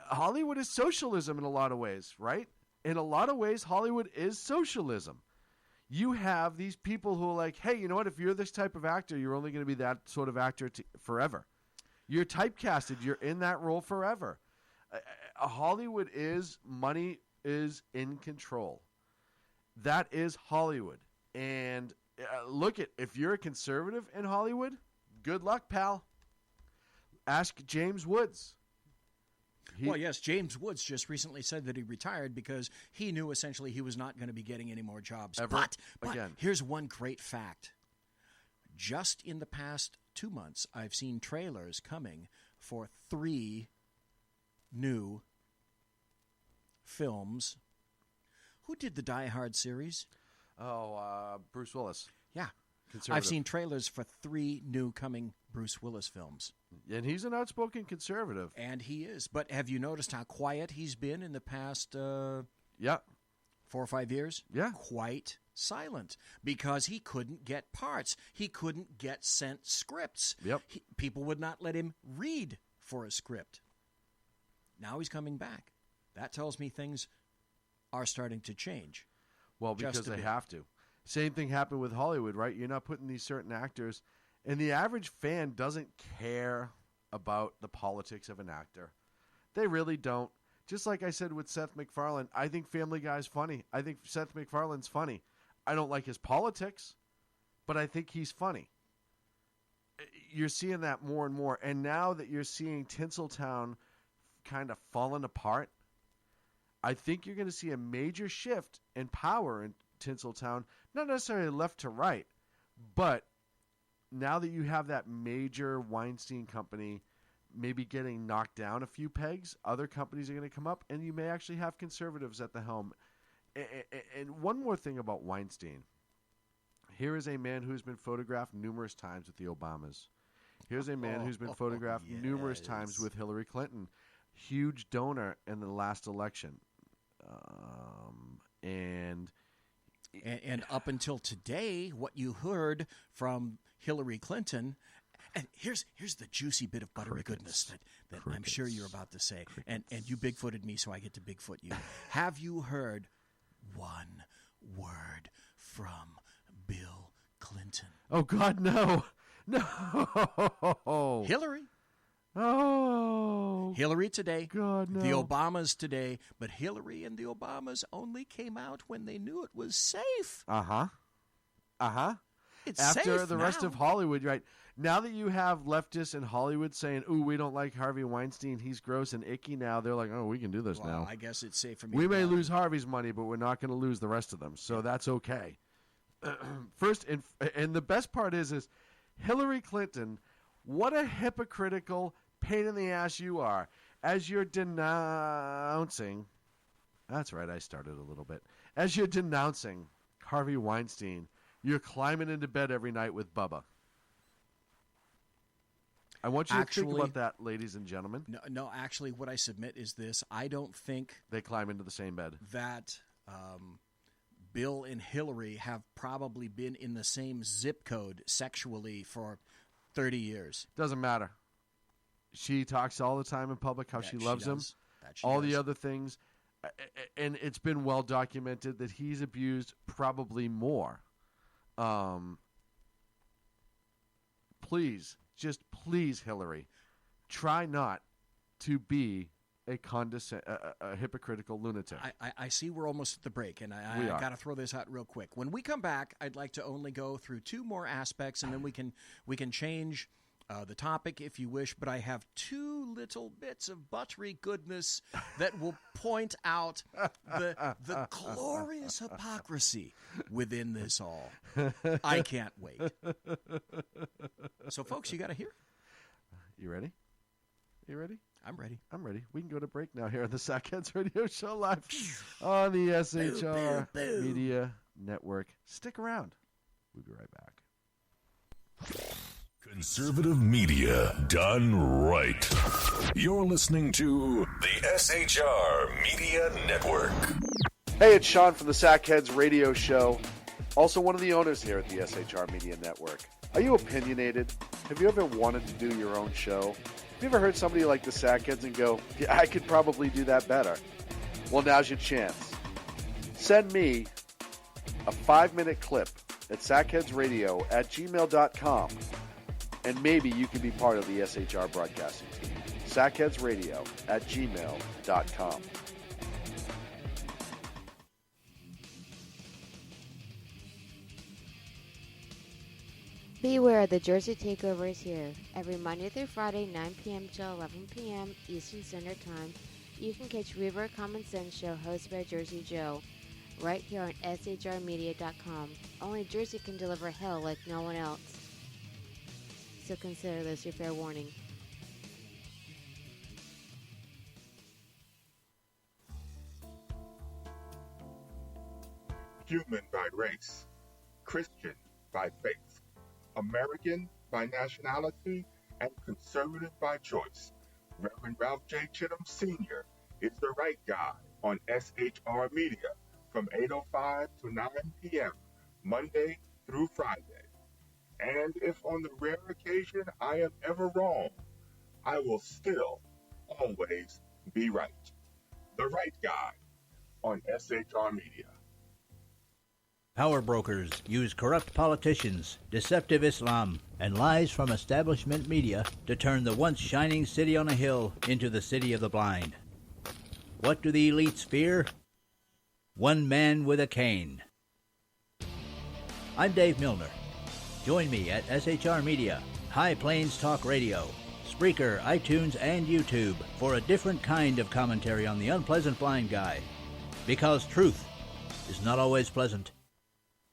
Hollywood is socialism in a lot of ways, right? in a lot of ways, Hollywood is socialism. You have these people who are like, hey, you know what? If you're this type of actor, you're only going to be that sort of actor forever. You're typecasted. You're in that role forever. Hollywood is, money is in control. That is Hollywood. And look, if you're a conservative in Hollywood, good luck, pal. Ask James Woods. Well, yes, James Woods just recently said that he retired because he knew essentially he was not going to be getting any more jobs. Ever But again. Here's one great fact. Just in the past 2 months, I've seen trailers coming for 3 new films. Who did the Die Hard series? Bruce Willis. Yeah. Conservative. I've seen trailers for 3 new coming Bruce Willis films. And he's an outspoken conservative. And he is. But have you noticed how quiet he's been in the past 4 or 5 years? Yeah. Quite silent because he couldn't get parts. He couldn't get sent scripts. Yep. People would not let him read for a script. Now he's coming back. That tells me things are starting to change. Well, because they have to. Same thing happened with Hollywood, right? You're not putting these certain actors, and the average fan doesn't care about the politics of an actor. They really don't. Just like I said with Seth MacFarlane, I think Family Guy's funny. I think Seth MacFarlane's funny. I don't like his politics, but I think he's funny. You're seeing that more and more. And now that you're seeing Tinseltown kind of falling apart, I think you're going to see a major shift in power in Tinseltown, not necessarily left to right, but now that you have that major Weinstein company maybe getting knocked down a few pegs, other companies are going to come up, and you may actually have conservatives at the helm. And one more thing about Weinstein. Here is a man who's been photographed numerous times with the Obamas. Here's a man who's been photographed numerous times with Hillary Clinton. Huge donor in the last election. And up until today, what you heard from Hillary Clinton, and here's the juicy bit of buttery goodness that I'm sure you're about to say, and you bigfooted me, so I get to bigfoot you. Have you heard one word from Bill Clinton? Oh, God, no. No. Hillary. Oh. Hillary today. God, no. The Obamas today. But Hillary and the Obamas only came out when they knew it was safe. Uh-huh. It's After safe the now. rest of Hollywood, right? Now that you have leftists in Hollywood saying, ooh, we don't like Harvey Weinstein, he's gross and icky now, they're like, oh, we can do this now. I guess it's safe for me. We may lose Harvey's money, but we're not going to lose the rest of them, so that's okay. First, and the best part is Hillary Clinton, what a hypocritical pain in the ass you are. As you're denouncing, that's right, I started a little bit. As you're denouncing Harvey Weinstein, you're climbing into bed every night with Bubba. I want you to think about that, ladies and gentlemen. No, actually, what I submit is this. I don't think they climb into the same bed. That Bill and Hillary have probably been in the same zip code sexually for 30 years. Doesn't matter. She talks all the time in public how she loves him. All the other things. And it's been well documented that he's abused probably more. Please, just please, Hillary, try not to be a hypocritical lunatic. I see we're almost at the break, and I got to throw this out real quick. When we come back, I'd like to only go through 2 more aspects, and then we can change the topic if you wish. But I have 2 little bits of buttery goodness that will point out the glorious hypocrisy within this all. I can't wait. So, folks, you got to hear. You ready? You ready? I'm ready. I'm ready. We can go to break now here on the Sackheads Radio Show live on the SHR Media Network. Stick around. We'll be right back. Conservative media done right. You're listening to the SHR Media Network. Hey, it's Sean from the Sackheads Radio Show. Also one of the owners here at the SHR Media Network. Are you opinionated? Have you ever wanted to do your own show? Have you ever heard somebody like the Sackheads and go, yeah, I could probably do that better? Well, now's your chance. send me a 5-minute clip at sackheadsradio@gmail.com, and maybe you can be part of the SHR broadcasting team. sackheadsradio@gmail.com. Beware, the Jersey Takeover is here. Every Monday through Friday, 9 p.m. to 11 p.m. Eastern Standard Time, you can catch River Common Sense Show hosted by Jersey Joe, right here on shrmedia.com. Only Jersey can deliver hell like no one else. So consider this your fair warning. Human by race, Christian by faith, American by nationality, and conservative by choice. Reverend Ralph J. Chittum Sr. is the right guy on SHR Media from 8:05 to 9 p.m. Monday through Friday. And if on the rare occasion I am ever wrong, I will still always be right. The right guy on SHR Media. Power brokers use corrupt politicians, deceptive Islam, and lies from establishment media to turn the once shining city on a hill into the city of the blind. What do the elites fear? One man with a cane. I'm Dave Milner. Join me at SHR Media, High Plains Talk Radio, Spreaker, iTunes, and YouTube for a different kind of commentary on the unpleasant blind guy. Because truth is not always pleasant.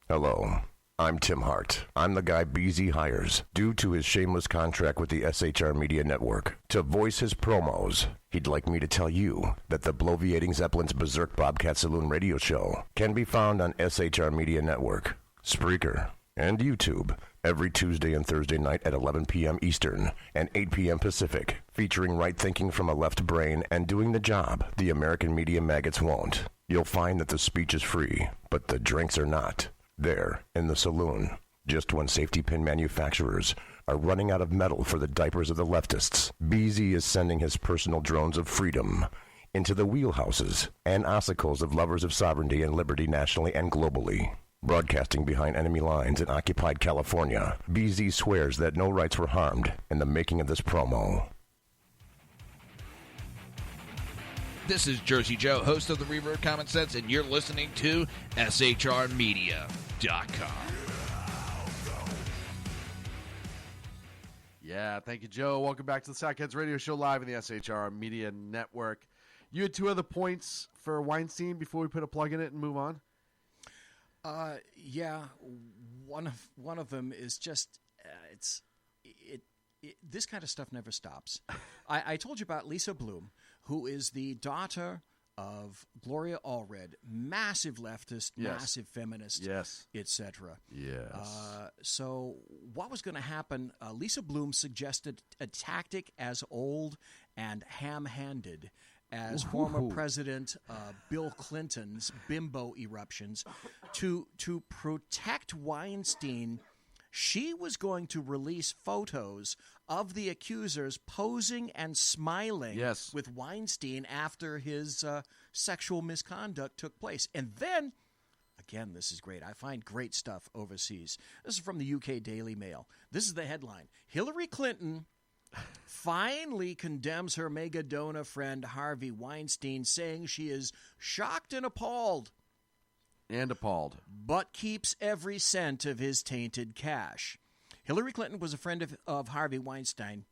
Hello, I'm Tim Hart. I'm the guy BZ hires due to his shameless contract with the SHR Media Network to voice his promos. He'd like me to tell you that the Bloviating Zeppelin's Berserk Bobcat Saloon radio show can be found on SHR Media Network, Spreaker, and YouTube every Tuesday and Thursday night at 11 p.m. Eastern and 8 p.m. Pacific, featuring right thinking from a left brain and doing the job the American media maggots won't. You'll find that the speech is free, but the drinks are not. There, in the saloon, just when safety pin manufacturers are running out of metal for the diapers of the leftists, BZ is sending his personal drones of freedom into the wheelhouses and ossicles of lovers of sovereignty and liberty nationally and globally. Broadcasting behind enemy lines in occupied California, BZ swears that no rights were harmed in the making of this promo. This is Jersey Joe, host of the Reverb Common Sense, and you're listening to SHRmedia.com. Yeah, thank you, Joe. Welcome back to the Sackheads Radio Show live in the SHR Media Network. You had two other points for Weinstein before we put a plug in it and move on? Yeah, one of them is just this kind of stuff never stops. I told you about Lisa Bloom, who is the daughter of Gloria Allred, massive leftist, Yes. massive feminist, Yes. etc. Yes. So what was going to happen? Lisa Bloom suggested a tactic as old and ham-handed as former President Bill Clinton's bimbo eruptions. To protect Weinstein, she was going to release photos of the accusers posing and smiling with Weinstein after his sexual misconduct took place. And then, again, this is great. I find great stuff overseas. This is from the UK Daily Mail. This is the headline. Hillary Clinton finally condemns her mega donor friend Harvey Weinstein, saying she is shocked and appalled. But keeps every cent of his tainted cash. Hillary Clinton was a friend of Harvey Weinstein,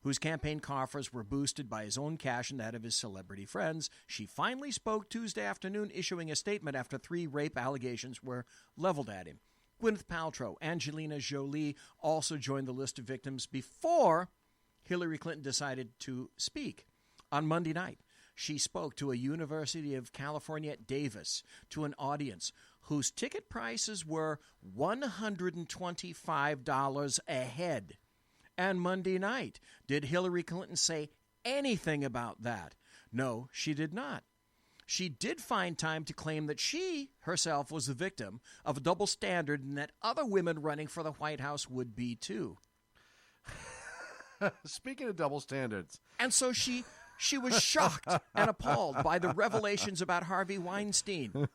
whose campaign coffers were boosted by his own cash and that of his celebrity friends. She finally spoke Tuesday afternoon, issuing a statement after 3 rape allegations were leveled at him. Gwyneth Paltrow, Angelina Jolie also joined the list of victims before Hillary Clinton decided to speak. On Monday night, she spoke to a University of California at Davis to an audience whose ticket prices were $125 a head. And Monday night, did Hillary Clinton say anything about that? No, she did not. She did find time to claim that she herself was the victim of a double standard and that other women running for the White House would be too. Speaking of double standards. And so she She was shocked and appalled by the revelations about Harvey Weinstein.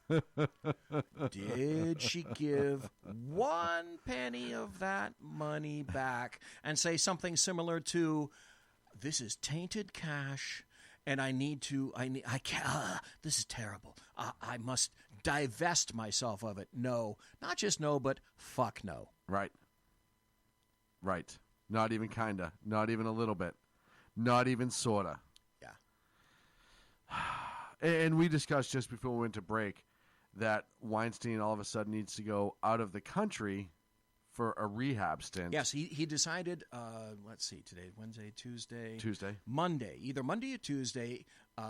Did she give 1 penny of that money back and say something similar to, "This is tainted cash, and this is terrible. I must divest myself of it"? No, not just no, but fuck no. Right. Not even kinda. Not even a little bit. Not even sorta. Yeah. And we discussed just before we went to break that Weinstein all of a sudden needs to go out of the country for a rehab stint. Yes, he decided, let's see, today, Wednesday, Tuesday. Monday, either Monday or Tuesday,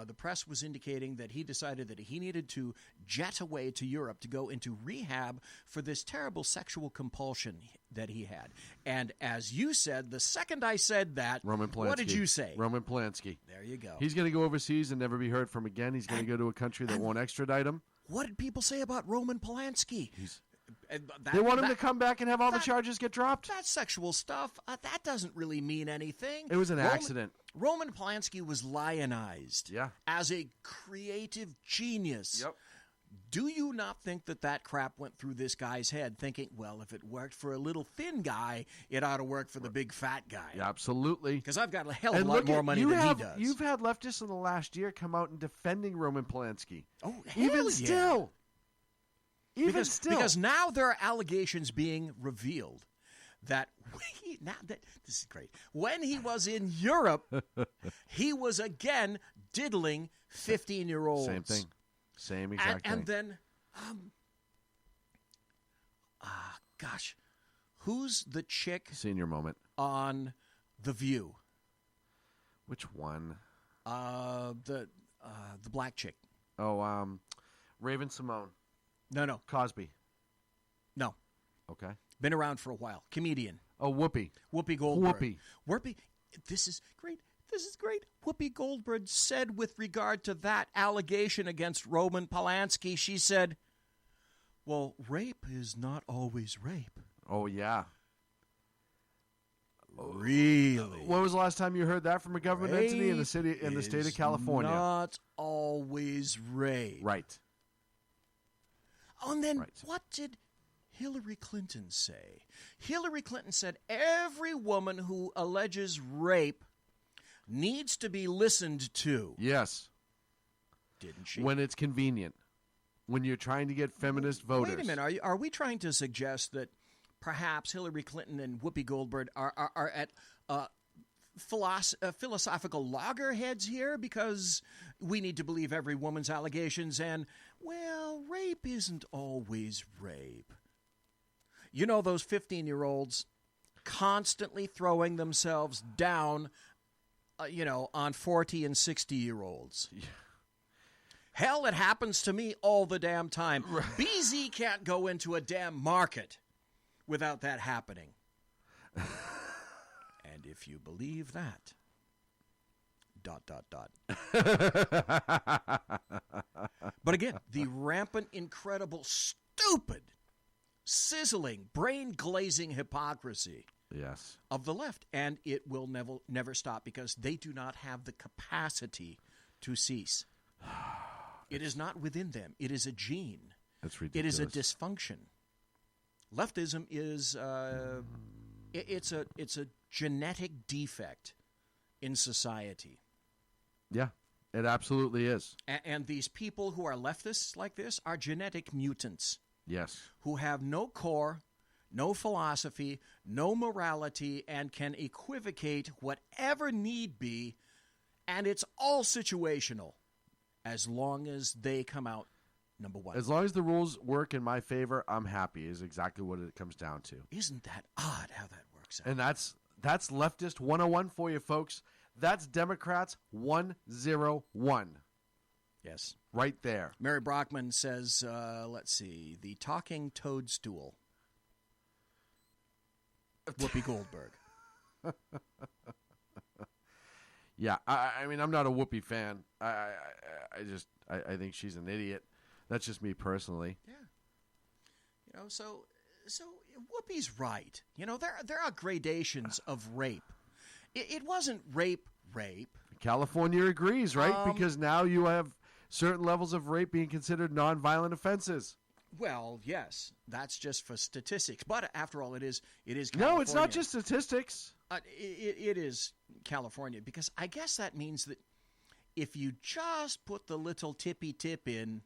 the press was indicating that he decided that he needed to jet away to Europe to go into rehab for this terrible sexual compulsion that he had. And as you said, the second I said that, Roman Polanski. what did you say? Roman Polanski. There you go. He's going to go overseas and never be heard from again. He's going to go to a country that won't extradite him. What did people say about Roman Polanski? They want him to come back and have all the charges get dropped. That sexual stuff, that doesn't really mean anything. It was an accident. Roman Polanski was lionized as a creative genius. Yep. Do you not think that crap went through this guy's head, thinking, well, if it worked for a little thin guy, it ought to work for the big fat guy? Yeah, absolutely. Because I've got a hell of a lot more money than he does. You've had leftists in the last year come out and defending Roman Polanski. Oh, Even still. Because now there are allegations being revealed that this is great. When he was in Europe, he was again diddling 15-year-olds. Same thing. Same exact thing. And then, who's the chick? Senior moment. On The View. Which one? The black chick. Oh, Raven Simone. No. Cosby. No. Okay. Been around for a while. Comedian. Oh, Whoopi. Whoopi Goldberg. Whoopi. This is great. Whoopi Goldberg said with regard to that allegation against Roman Polanski, she said, well, rape is not always rape. Oh, yeah. Really? When was the last time you heard that from a government entity in the state of California? Not always rape. Right. Oh, and then what did Hillary Clinton say? Hillary Clinton said every woman who alleges rape needs to be listened to. Yes. Didn't she? When it's convenient. When you're trying to get feminist voters. Wait a minute. Are we trying to suggest that perhaps Hillary Clinton and Whoopi Goldberg are at philosophical loggerheads here because we need to believe every woman's allegations and, well, rape isn't always rape. You know those 15-year-olds constantly throwing themselves down, on 40 and 60-year-olds. Yeah. Hell, it happens to me all the damn time. Right. BZ can't go into a damn market without that happening. And if you believe that, ... But again, the rampant, incredible, stupid, sizzling, brain-glazing hypocrisy of the left. And it will never stop because they do not have the capacity to cease. It is not within them. It is a gene. That's ridiculous. It is a dysfunction. Leftism is it's a genetic defect in society. Yeah, it absolutely is. And these people who are leftists like this are genetic mutants. Yes. Who have no core, no philosophy, no morality, and can equivocate whatever need be, and it's all situational as long as they come out number one. As long as the rules work in my favor, I'm happy is exactly what it comes down to. Isn't that odd how that works out? And that's leftist 101 for you folks. That's Democrats 101. Yes. Right there. Mary Brockman says, let's see, the talking toadstool. Whoopi Goldberg. Yeah, I mean, I'm not a Whoopi fan. I think she's an idiot. That's just me personally. Yeah. So Whoopi's right. There are gradations of rape. It wasn't rape. California agrees, right? Because now you have certain levels of rape being considered nonviolent offenses. Well, yes, that's just for statistics. But after all, it is California. No, it's not just statistics. It is California, because I guess that means that if you just put the little tippy tip in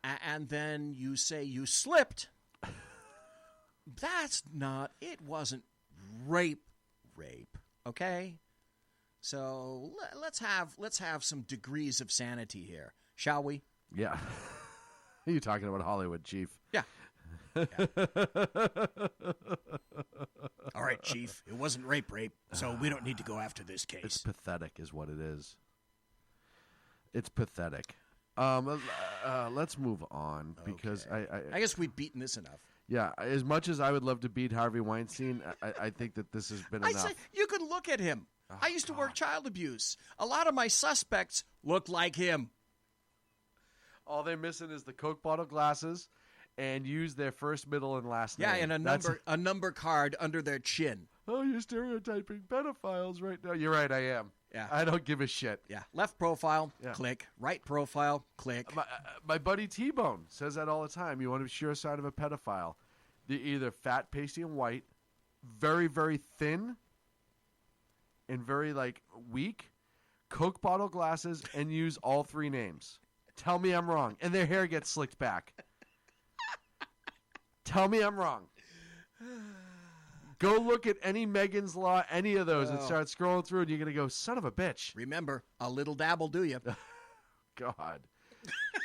and then you say you slipped, it wasn't rape, okay? So let's have some degrees of sanity here, shall we? Yeah. Are you talking about Hollywood, Chief? Yeah. All right, Chief. It wasn't rape, so we don't need to go after this case. It's pathetic is what it is. It's pathetic. Let's move on because I guess we've beaten this enough. Yeah, as much as I would love to beat Harvey Weinstein, I think that this has been enough. Say, you can look at him. I used to work child abuse. A lot of my suspects look like him. All they're missing is the Coke bottle glasses and use their first, middle, and last name. Yeah, and a number card under their chin. Oh, you're stereotyping pedophiles right now. You're right, I am. Yeah. I don't give a shit. Yeah. Left profile, click. Right profile, click. My buddy T-Bone says that all the time. You want a sure sign of a pedophile. They're either fat, pasty, and white, very, very thin, and very, weak, Coke bottle glasses, and use all three names. Tell me I'm wrong. And their hair gets slicked back. Tell me I'm wrong. Go look at any Megan's Law, any of those, and start scrolling through, and you're going to go, son of a bitch. Remember, a little dabble do you. God.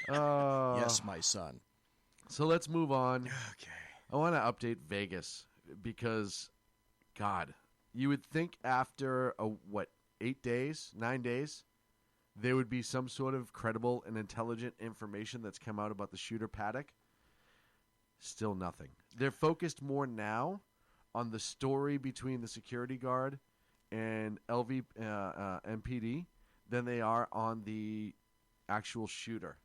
Yes, my son. So let's move on. Okay. I want to update Vegas because, God, you would think after, 9 days, there would be some sort of credible and intelligent information that's come out about the shooter Paddock. Still nothing. They're focused more now on the story between the security guard and MPD than they are on the actual shooter.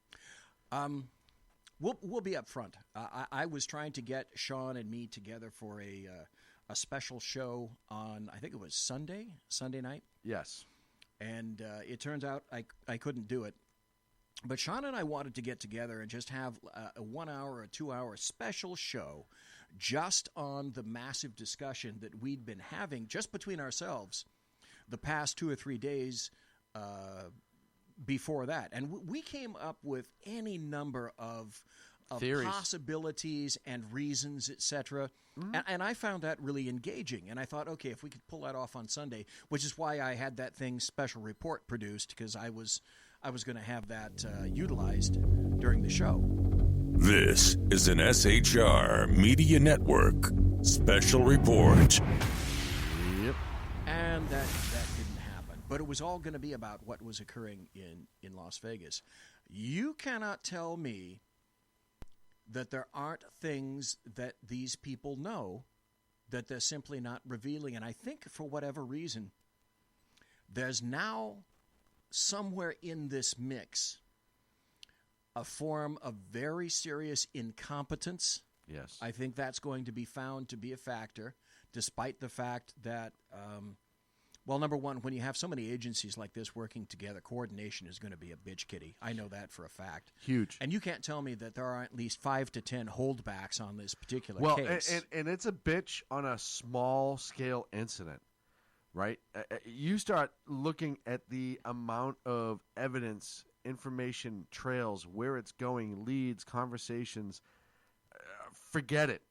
We'll be up front. I was trying to get Sean and me together for a special show on, I think it was Sunday night. Yes. And it turns out I couldn't do it. But Sean and I wanted to get together and just have a 1 hour or 2 hour special show just on the massive discussion that we'd been having just between ourselves the past 2 or 3 days before that. And we came up with any number of theories, possibilities and reasons, etc. Mm-hmm. And I found that really engaging. And I thought, okay, if we could pull that off on Sunday, which is why I had that special report produced, because I was going to have that utilized during the show. This is an SHR Media Network special report. Yep. And that didn't happen. But it was all going to be about what was occurring in Las Vegas. You cannot tell me that there aren't things that these people know that they're simply not revealing. And I think for whatever reason, there's now somewhere in this mix a form of very serious incompetence. Yes. I think that's going to be found to be a factor, despite the fact that, number one, when you have so many agencies like this working together, coordination is going to be a bitch kitty. I know that for a fact. Huge. And you can't tell me that there aren't at least 5 to 10 holdbacks on this particular case. Well, and it's a bitch on a small-scale incident. Right? You start looking at the amount of evidence, information, trails, where it's going, leads, conversations. Forget it.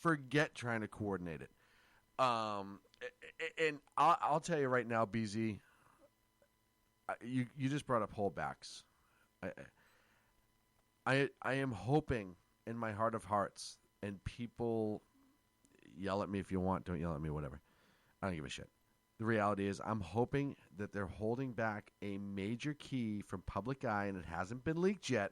Forget trying to coordinate it. And I'll tell you right now, BZ, you just brought up holdbacks. I am hoping in my heart of hearts, and people yell at me if you want, don't yell at me, whatever. I don't give a shit. The reality is I'm hoping that they're holding back a major key from public eye, and it hasn't been leaked yet,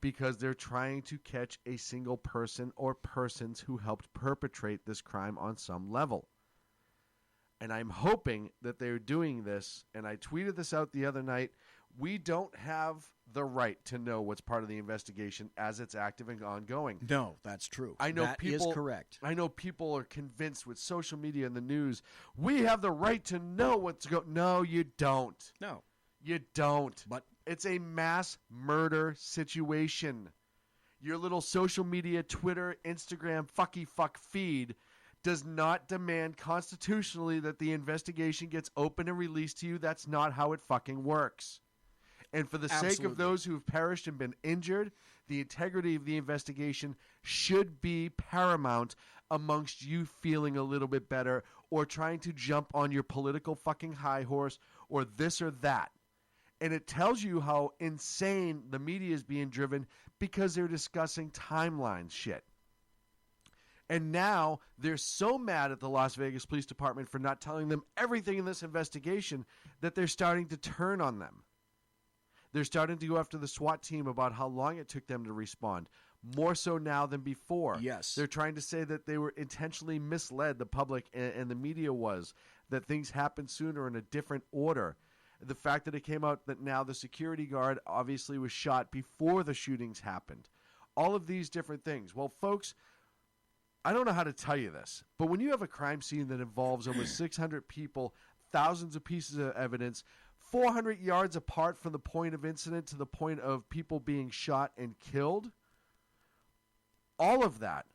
because they're trying to catch a single person or persons who helped perpetrate this crime on some level. And I'm hoping that they're doing this, and I tweeted this out the other night. We don't have the right to know what's part of the investigation as it's active and ongoing. No, that's true. I know that people is correct. I know people are convinced with social media and the news, we have the right to know what's going. No, you don't. No. You don't. But it's a mass murder situation. Your little social media, Twitter, Instagram, fuck feed does not demand constitutionally that the investigation gets open and released to you. That's not how it fucking works. And for the sake of those who have perished and been injured, the integrity of the investigation should be paramount amongst you feeling a little bit better or trying to jump on your political fucking high horse or this or that. And it tells you how insane the media is being driven because they're discussing timeline shit. And now they're so mad at the Las Vegas Police Department for not telling them everything in this investigation that they're starting to turn on them. They're starting to go after the SWAT team about how long it took them to respond, more so now than before. Yes. They're trying to say that they were intentionally misled, the public and the media was, that things happened sooner in a different order. The fact that it came out that now the security guard obviously was shot before the shootings happened. All of these different things. Well, folks, I don't know how to tell you this, but when you have a crime scene that involves almost 600 people, thousands of pieces of evidence, 400 yards apart from the point of incident to the point of people being shot and killed, all of that,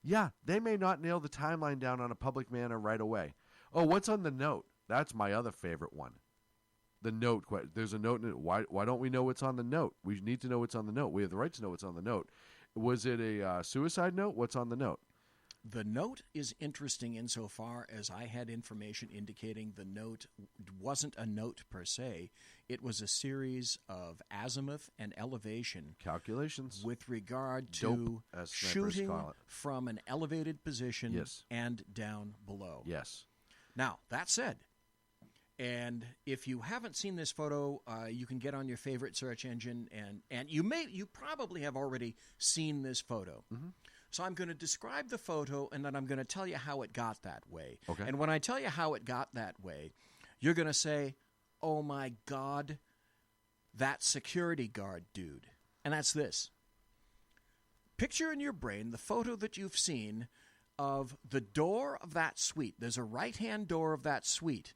yeah, they may not nail the timeline down on a public manner right away. Oh, what's on the note? That's my other favorite one. The note. There's a note in it. Why don't we know what's on the note? We need to know what's on the note. We have the right to know what's on the note. Was it a suicide note? What's on the note? The note is interesting insofar as I had information indicating the note wasn't a note per se. It was a series of azimuth and elevation calculations with regard Dope, to as snipers shooting call it. from an elevated position Yes. and down below. Yes. Now, that said, and if you haven't seen this photo, you can get on your favorite search engine, and you probably have already seen this photo. Mm-hmm. So I'm going to describe the photo, and then I'm going to tell you how it got that way. Okay. And when I tell you how it got that way, you're going to say, oh, my God, that security guard dude. And that's this. Picture in your brain the photo that you've seen of the door of that suite. There's a right-hand door of that suite,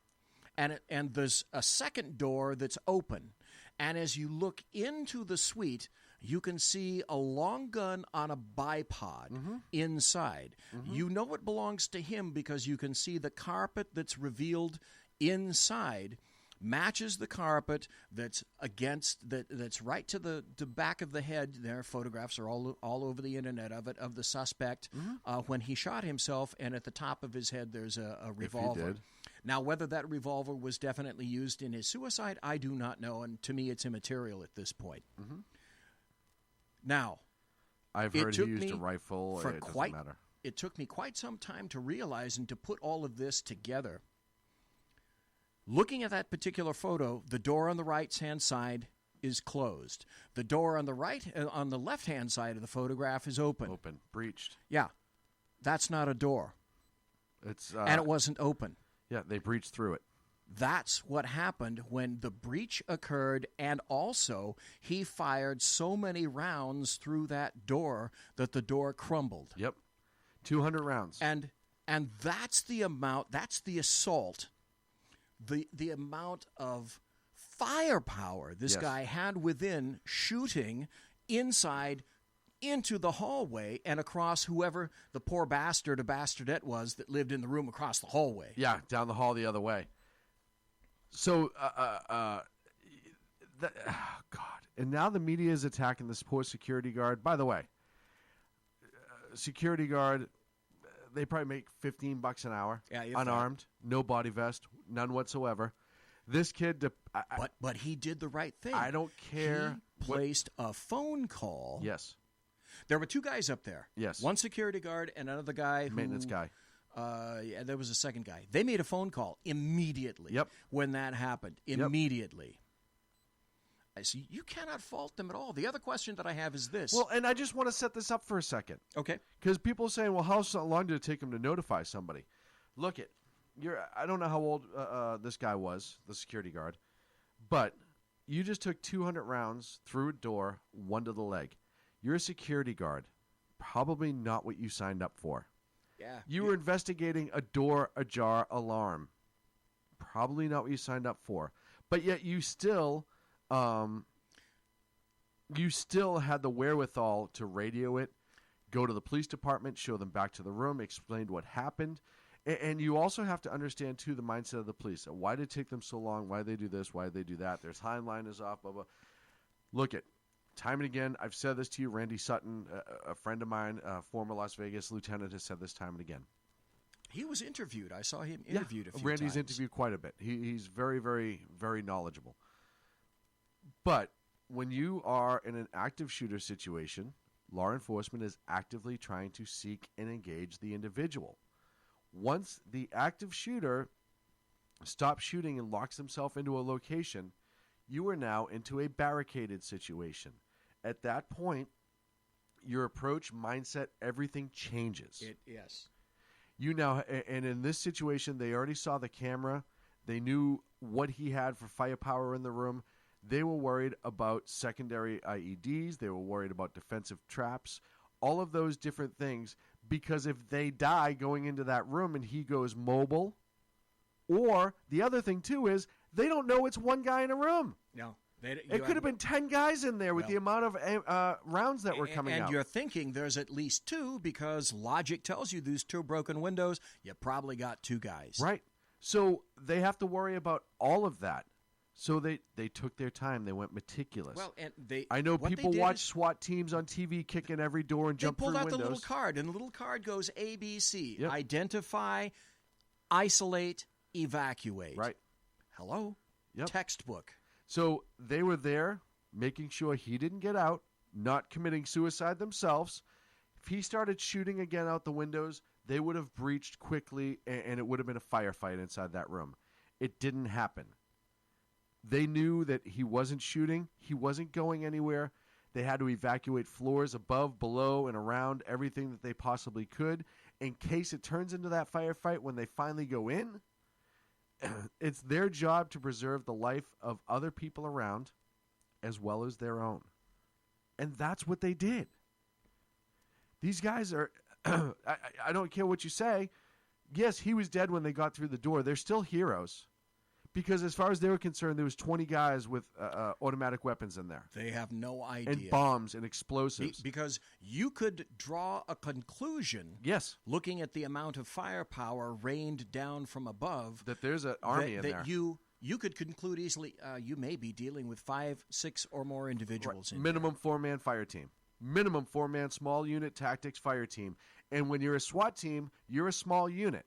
and there's a second door that's open. And as you look into the suite, you can see a long gun on a bipod inside. Mm-hmm. You know it belongs to him because you can see the carpet that's revealed inside matches the carpet that's that's right to the back of the head. There, photographs are all over the internet of the suspect when he shot himself, and at the top of his head there's a revolver. If he did. Now, whether that revolver was definitely used in his suicide, I do not know, and to me it's immaterial at this point. Mm-hmm. Now, I've heard he used a rifle. It doesn't matter. It took me quite some time to realize and to put all of this together. Looking at that particular photo, the door on the right-hand side is closed. The door on the left-hand side of the photograph is open. Open, breached. Yeah, that's not a door. And it wasn't open. Yeah, they breached through it. That's what happened when the breach occurred, and also he fired so many rounds through that door that the door crumbled. Yep, 200 rounds. And that's the amount. That's the assault. The amount of firepower this guy had within shooting inside into the hallway and across whoever the poor bastard or bastardette was that lived in the room across the hallway. Yeah, down the hall the other way. So, God. And now the media is attacking this poor security guard. By the way, security guard, they probably make $15 an hour, unarmed, no body vest, none whatsoever. This kid, but he did the right thing. I don't care. He placed a phone call. Yes. There were two guys up there. Yes. One security guard and another guy maintenance guy. Yeah, there was a second guy. They made a phone call immediately. Yep. When that happened, immediately. Yep. So you cannot fault them at all. The other question that I have is this. Well, and I just want to set this up for a second. Okay. Because people are saying, well, how long did it take him to notify somebody? Look I don't know how old this guy was, the security guard, But you just took 200 rounds through a door, one to the leg. You're a security guard. Probably not what you signed up for. Yeah. You were investigating a door ajar alarm. Probably not what you signed up for. But yet you still had the wherewithal to radio it, go to the police department, show them back to the room, explain what happened. And you also have to understand, too, the mindset of the police. Why did it take them so long? Why did they do this? Why did they do that? Their timeline is off, blah, blah. Look at time and again, I've said this to you. Randy Sutton, a friend of mine, former Las Vegas lieutenant, has said this time and again. He was interviewed. I saw him interviewed a few Randy's times. interviewed quite a bit. He's very, very, very knowledgeable. But when you are in an active shooter situation, law enforcement is actively trying to seek and engage the individual. Once the active shooter stops shooting and locks himself into a location, you are now into a barricaded situation. At that point, your approach, mindset, everything changes. Yes. You now, and in this situation, they already saw the camera. They knew what he had for firepower in the room. They were worried about secondary IEDs. They were worried about defensive traps, all of those different things, because if they die going into that room and he goes mobile, or the other thing, too, is they don't know it's one guy in a room. No. It could have been 10 guys in there with the amount of rounds that were coming out. And you're thinking there's at least 2 because logic tells you these 2 broken windows, you probably got 2 guys. Right. So they have to worry about all of that. So they took their time. They went meticulous. Well, and I know people watch SWAT teams on TV kicking every door and jump through windows. They pulled out the little card, and the little card goes ABC. Yep. Identify, isolate, evacuate. Right. Hello? Yep. Textbook. So they were there making sure he didn't get out, not committing suicide themselves. If he started shooting again out the windows, they would have breached quickly, and it would have been a firefight inside that room. It didn't happen. They knew that he wasn't shooting. He wasn't going anywhere. They had to evacuate floors above, below, and around, everything that they possibly could. In case it turns into that firefight when they finally go in, it's their job to preserve the life of other people around as well as their own. And that's what they did. These guys are, I don't care what you say. Yes, he was dead when they got through the door. They're still heroes. Because as far as they were concerned, there was 20 guys with automatic weapons in there. They have no idea. And bombs and explosives. Because you could draw a conclusion. Yes. Looking at the amount of firepower rained down from above. That there's an army in there. That you could conclude easily, you may be dealing with 5, 6, or more individuals in minimum 4-man fire team. Minimum 4-man small unit tactics fire team. And when you're a SWAT team, you're a small unit.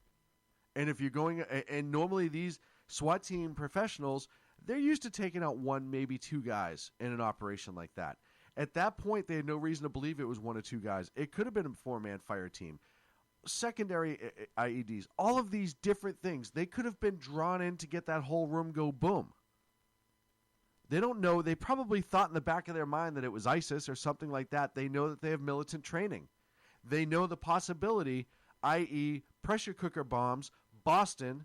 And if you're going, and normally these SWAT team professionals, they're used to taking out 1, maybe 2 guys in an operation like that. At that point, they had no reason to believe it was 1 or 2 guys. It could have been a 4-man fire team. Secondary IEDs, all of these different things, they could have been drawn in to get that whole room go boom. They don't know. They probably thought in the back of their mind that it was ISIS or something like that. They know that they have militant training. They know the possibility, i.e. pressure cooker bombs, Boston,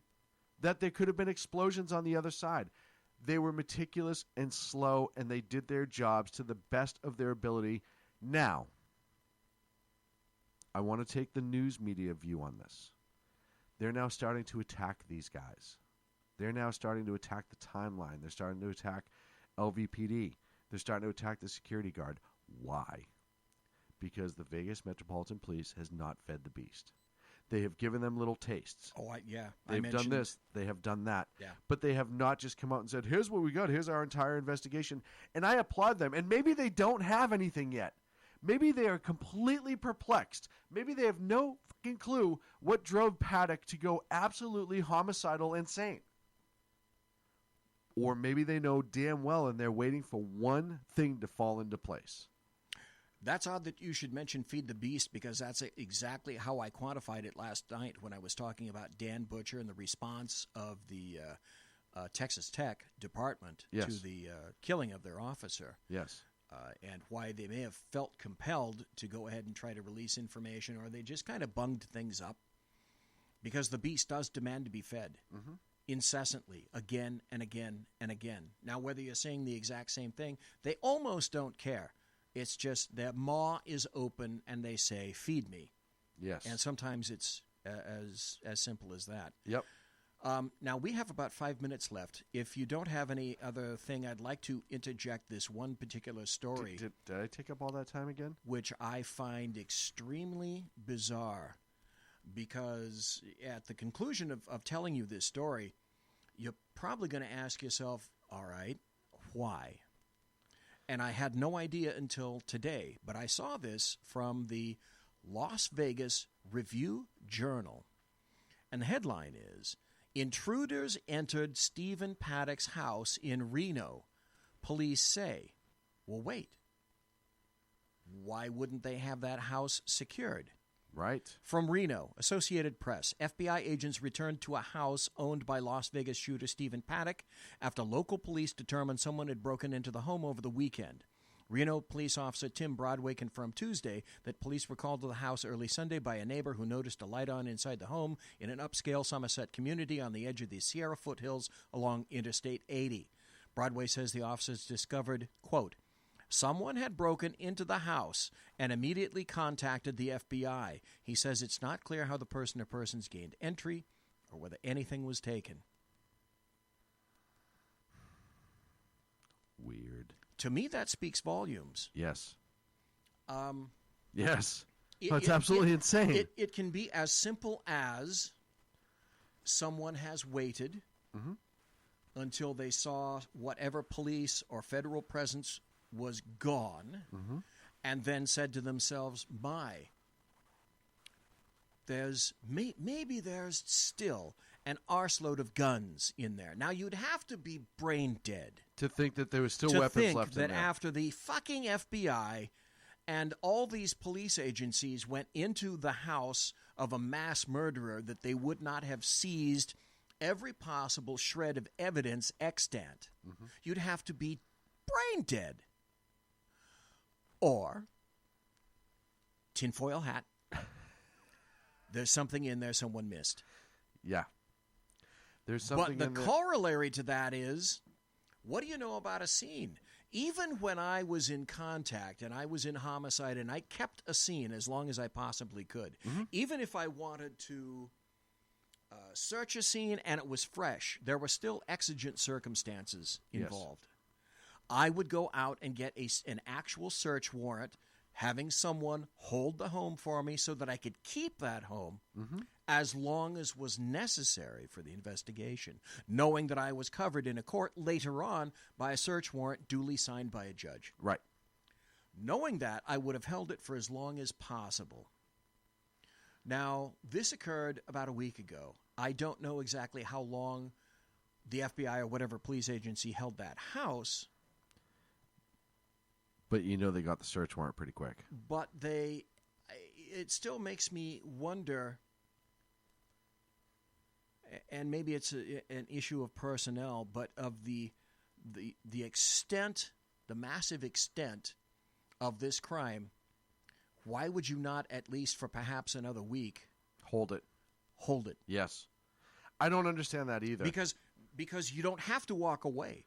that there could have been explosions on the other side. They were meticulous and slow, and they did their jobs to the best of their ability. Now, I want to take the news media view on this. They're now starting to attack these guys. They're now starting to attack the timeline. They're starting to attack LVPD. They're starting to attack the security guard. Why? Because the Vegas Metropolitan Police has not fed the beast. They have given them little tastes. They've done this. They have done that. Yeah. But they have not just come out and said, here's what we got. Here's our entire investigation. And I applaud them. And maybe they don't have anything yet. Maybe they are completely perplexed. Maybe they have no fucking clue what drove Paddock to go absolutely homicidal insane. Or maybe they know damn well and they're waiting for one thing to fall into place. That's odd that you should mention Feed the Beast because that's exactly how I quantified it last night when I was talking about Dan Butcher and the response of the Texas Tech Department to the killing of their officer. Yes. And why they may have felt compelled to go ahead and try to release information, or they just kind of bunged things up because the beast does demand to be fed. Mm-hmm. incessantly, again and again and again. Now, whether you're saying the exact same thing, they almost don't care. It's just their maw is open and they say, feed me. Yes. And sometimes it's as simple as that. Yep. Now, we have about 5 minutes left. If you don't have any other thing, I'd like to interject this one particular story. Did I take up all that time again? Which I find extremely bizarre, because at the conclusion of telling you this story, you're probably going to ask yourself, all right, why? And I had no idea until today, but I saw this from the Las Vegas Review-Journal. And the headline is, "Intruders entered Stephen Paddock's house in Reno. Police say." Well, wait. Why wouldn't they have that house secured? Right. From Reno, Associated Press, FBI agents returned to a house owned by Las Vegas shooter Stephen Paddock after local police determined someone had broken into the home over the weekend. Reno police officer Tim Broadway confirmed Tuesday that police were called to the house early Sunday by a neighbor who noticed a light on inside the home in an upscale Somerset community on the edge of the Sierra foothills along Interstate 80. Broadway says the officers discovered, quote, "Someone had broken into the house and immediately contacted the FBI. He says it's not clear how the person or persons gained entry or whether anything was taken." Weird. To me, that speaks volumes. Yes. Yes. It's absolutely insane. It can be as simple as someone has waited until they saw whatever police or federal presence was gone, and then said to themselves, maybe there's still an arseload of guns in there. Now, you'd have to be brain dead to think that there was still to weapons think left that in there. after the fucking FBI and all these police agencies went into the house of a mass murderer, that they would not have seized every possible shred of evidence extant. You'd have to be brain dead. Or tinfoil hat. There's something in there someone missed. Yeah. There's something But in the there. corollary to that is, what do you know about a scene? Even when I was in contact and I was in homicide and I kept a scene as long as I possibly could, even if I wanted to search a scene and it was fresh, there were still exigent circumstances involved. I would go out and get an actual search warrant, having someone hold the home for me so that I could keep that home as long as was necessary for the investigation, knowing that I was covered in a court later on by a search warrant duly signed by a judge. Right. Knowing that, I would have held it for as long as possible. Now, this occurred about a week ago. I don't know exactly how long the FBI or whatever police agency held that house. But you know they got the search warrant pretty quick. But it still makes me wonder, and maybe it's an issue of personnel, but of the extent, the massive extent of this crime. Why would you not, at least for perhaps another week, hold it? Hold it. Yes. I don't understand that either. Because you don't have to walk away.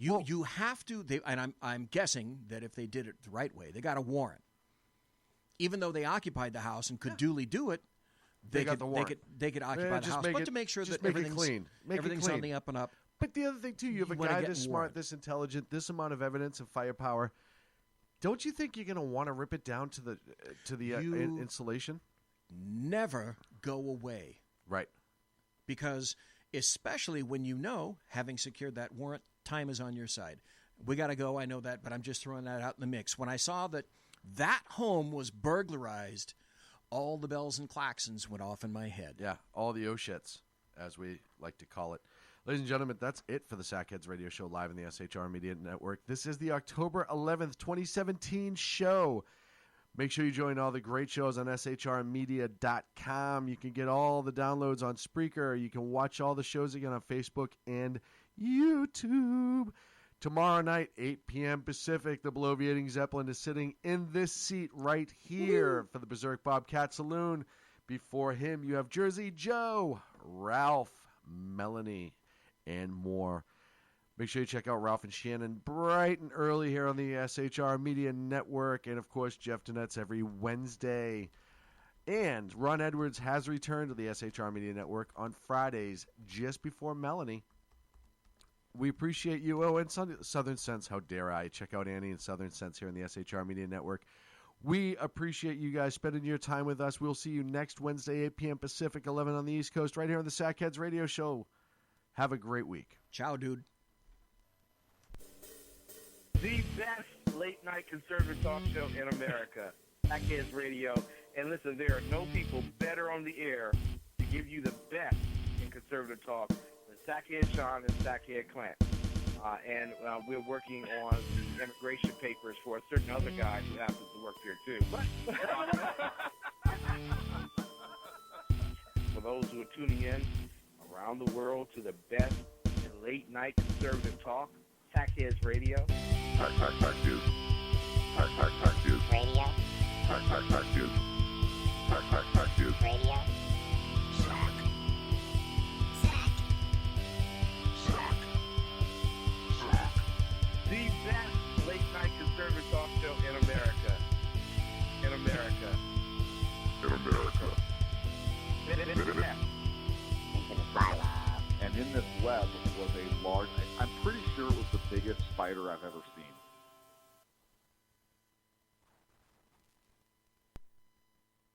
You have to, and I'm guessing that if they did it the right way, they got a warrant. Even though they occupied the house and could duly do it, they could occupy the house, but to make sure that everything's on the up and up. But the other thing too, you have a guy this smart, this intelligent, this amount of evidence and firepower. Don't you think you're going to want to rip it down to the insulation? Never go away. Right. Because especially when you know, having secured that warrant, time is on your side. We got to go, I know that, but I'm just throwing that out in the mix. When I saw that home was burglarized, all the bells and klaxons went off in my head. Yeah, all the oh-shits, as we like to call it. Ladies and gentlemen, that's it for the Sackheads Radio Show live in the SHR Media Network. This is the October 11th, 2017 show. Make sure you join all the great shows on shrmedia.com. You can get all the downloads on Spreaker. You can watch all the shows again on Facebook and YouTube. Tomorrow night, 8 p.m. Pacific, the bloviating Zeppelin is sitting in this seat right here for the Berserk Bobcat Saloon. Before him, you have Jersey Joe, Ralph, Melanie, and more. Make sure you check out Ralph and Shannon bright and early here on the SHR Media Network. And, of course, Jeff Donette's every Wednesday. And Ron Edwards has returned to the SHR Media Network on Fridays just before Melanie. We appreciate you. Oh, and Southern Sense, how dare I. Check out Annie and Southern Sense here on the SHR Media Network. We appreciate you guys spending your time with us. We'll see you next Wednesday, 8 p.m. Pacific, 11 on the East Coast, right here on the Sackheads Radio Show. Have a great week. Ciao, dude. The best late-night conservative talk show in America, Sackheads Radio. And listen, there are no people better on the air to give you the best in conservative talk than Sackhead Sean and Sackhead Clint. And we're working on the immigration papers for a certain other guy who happens to work here, too. For those who are tuning in around the world to the best in late-night conservative talk, Sackheads Radio. Sack News. Sack News. Radio. Sack News. Sack News. Radio. The best late-night conservative talk show in America. In America. In America. And in this web was a large, I'm pretty sure it was the biggest spider I've ever seen.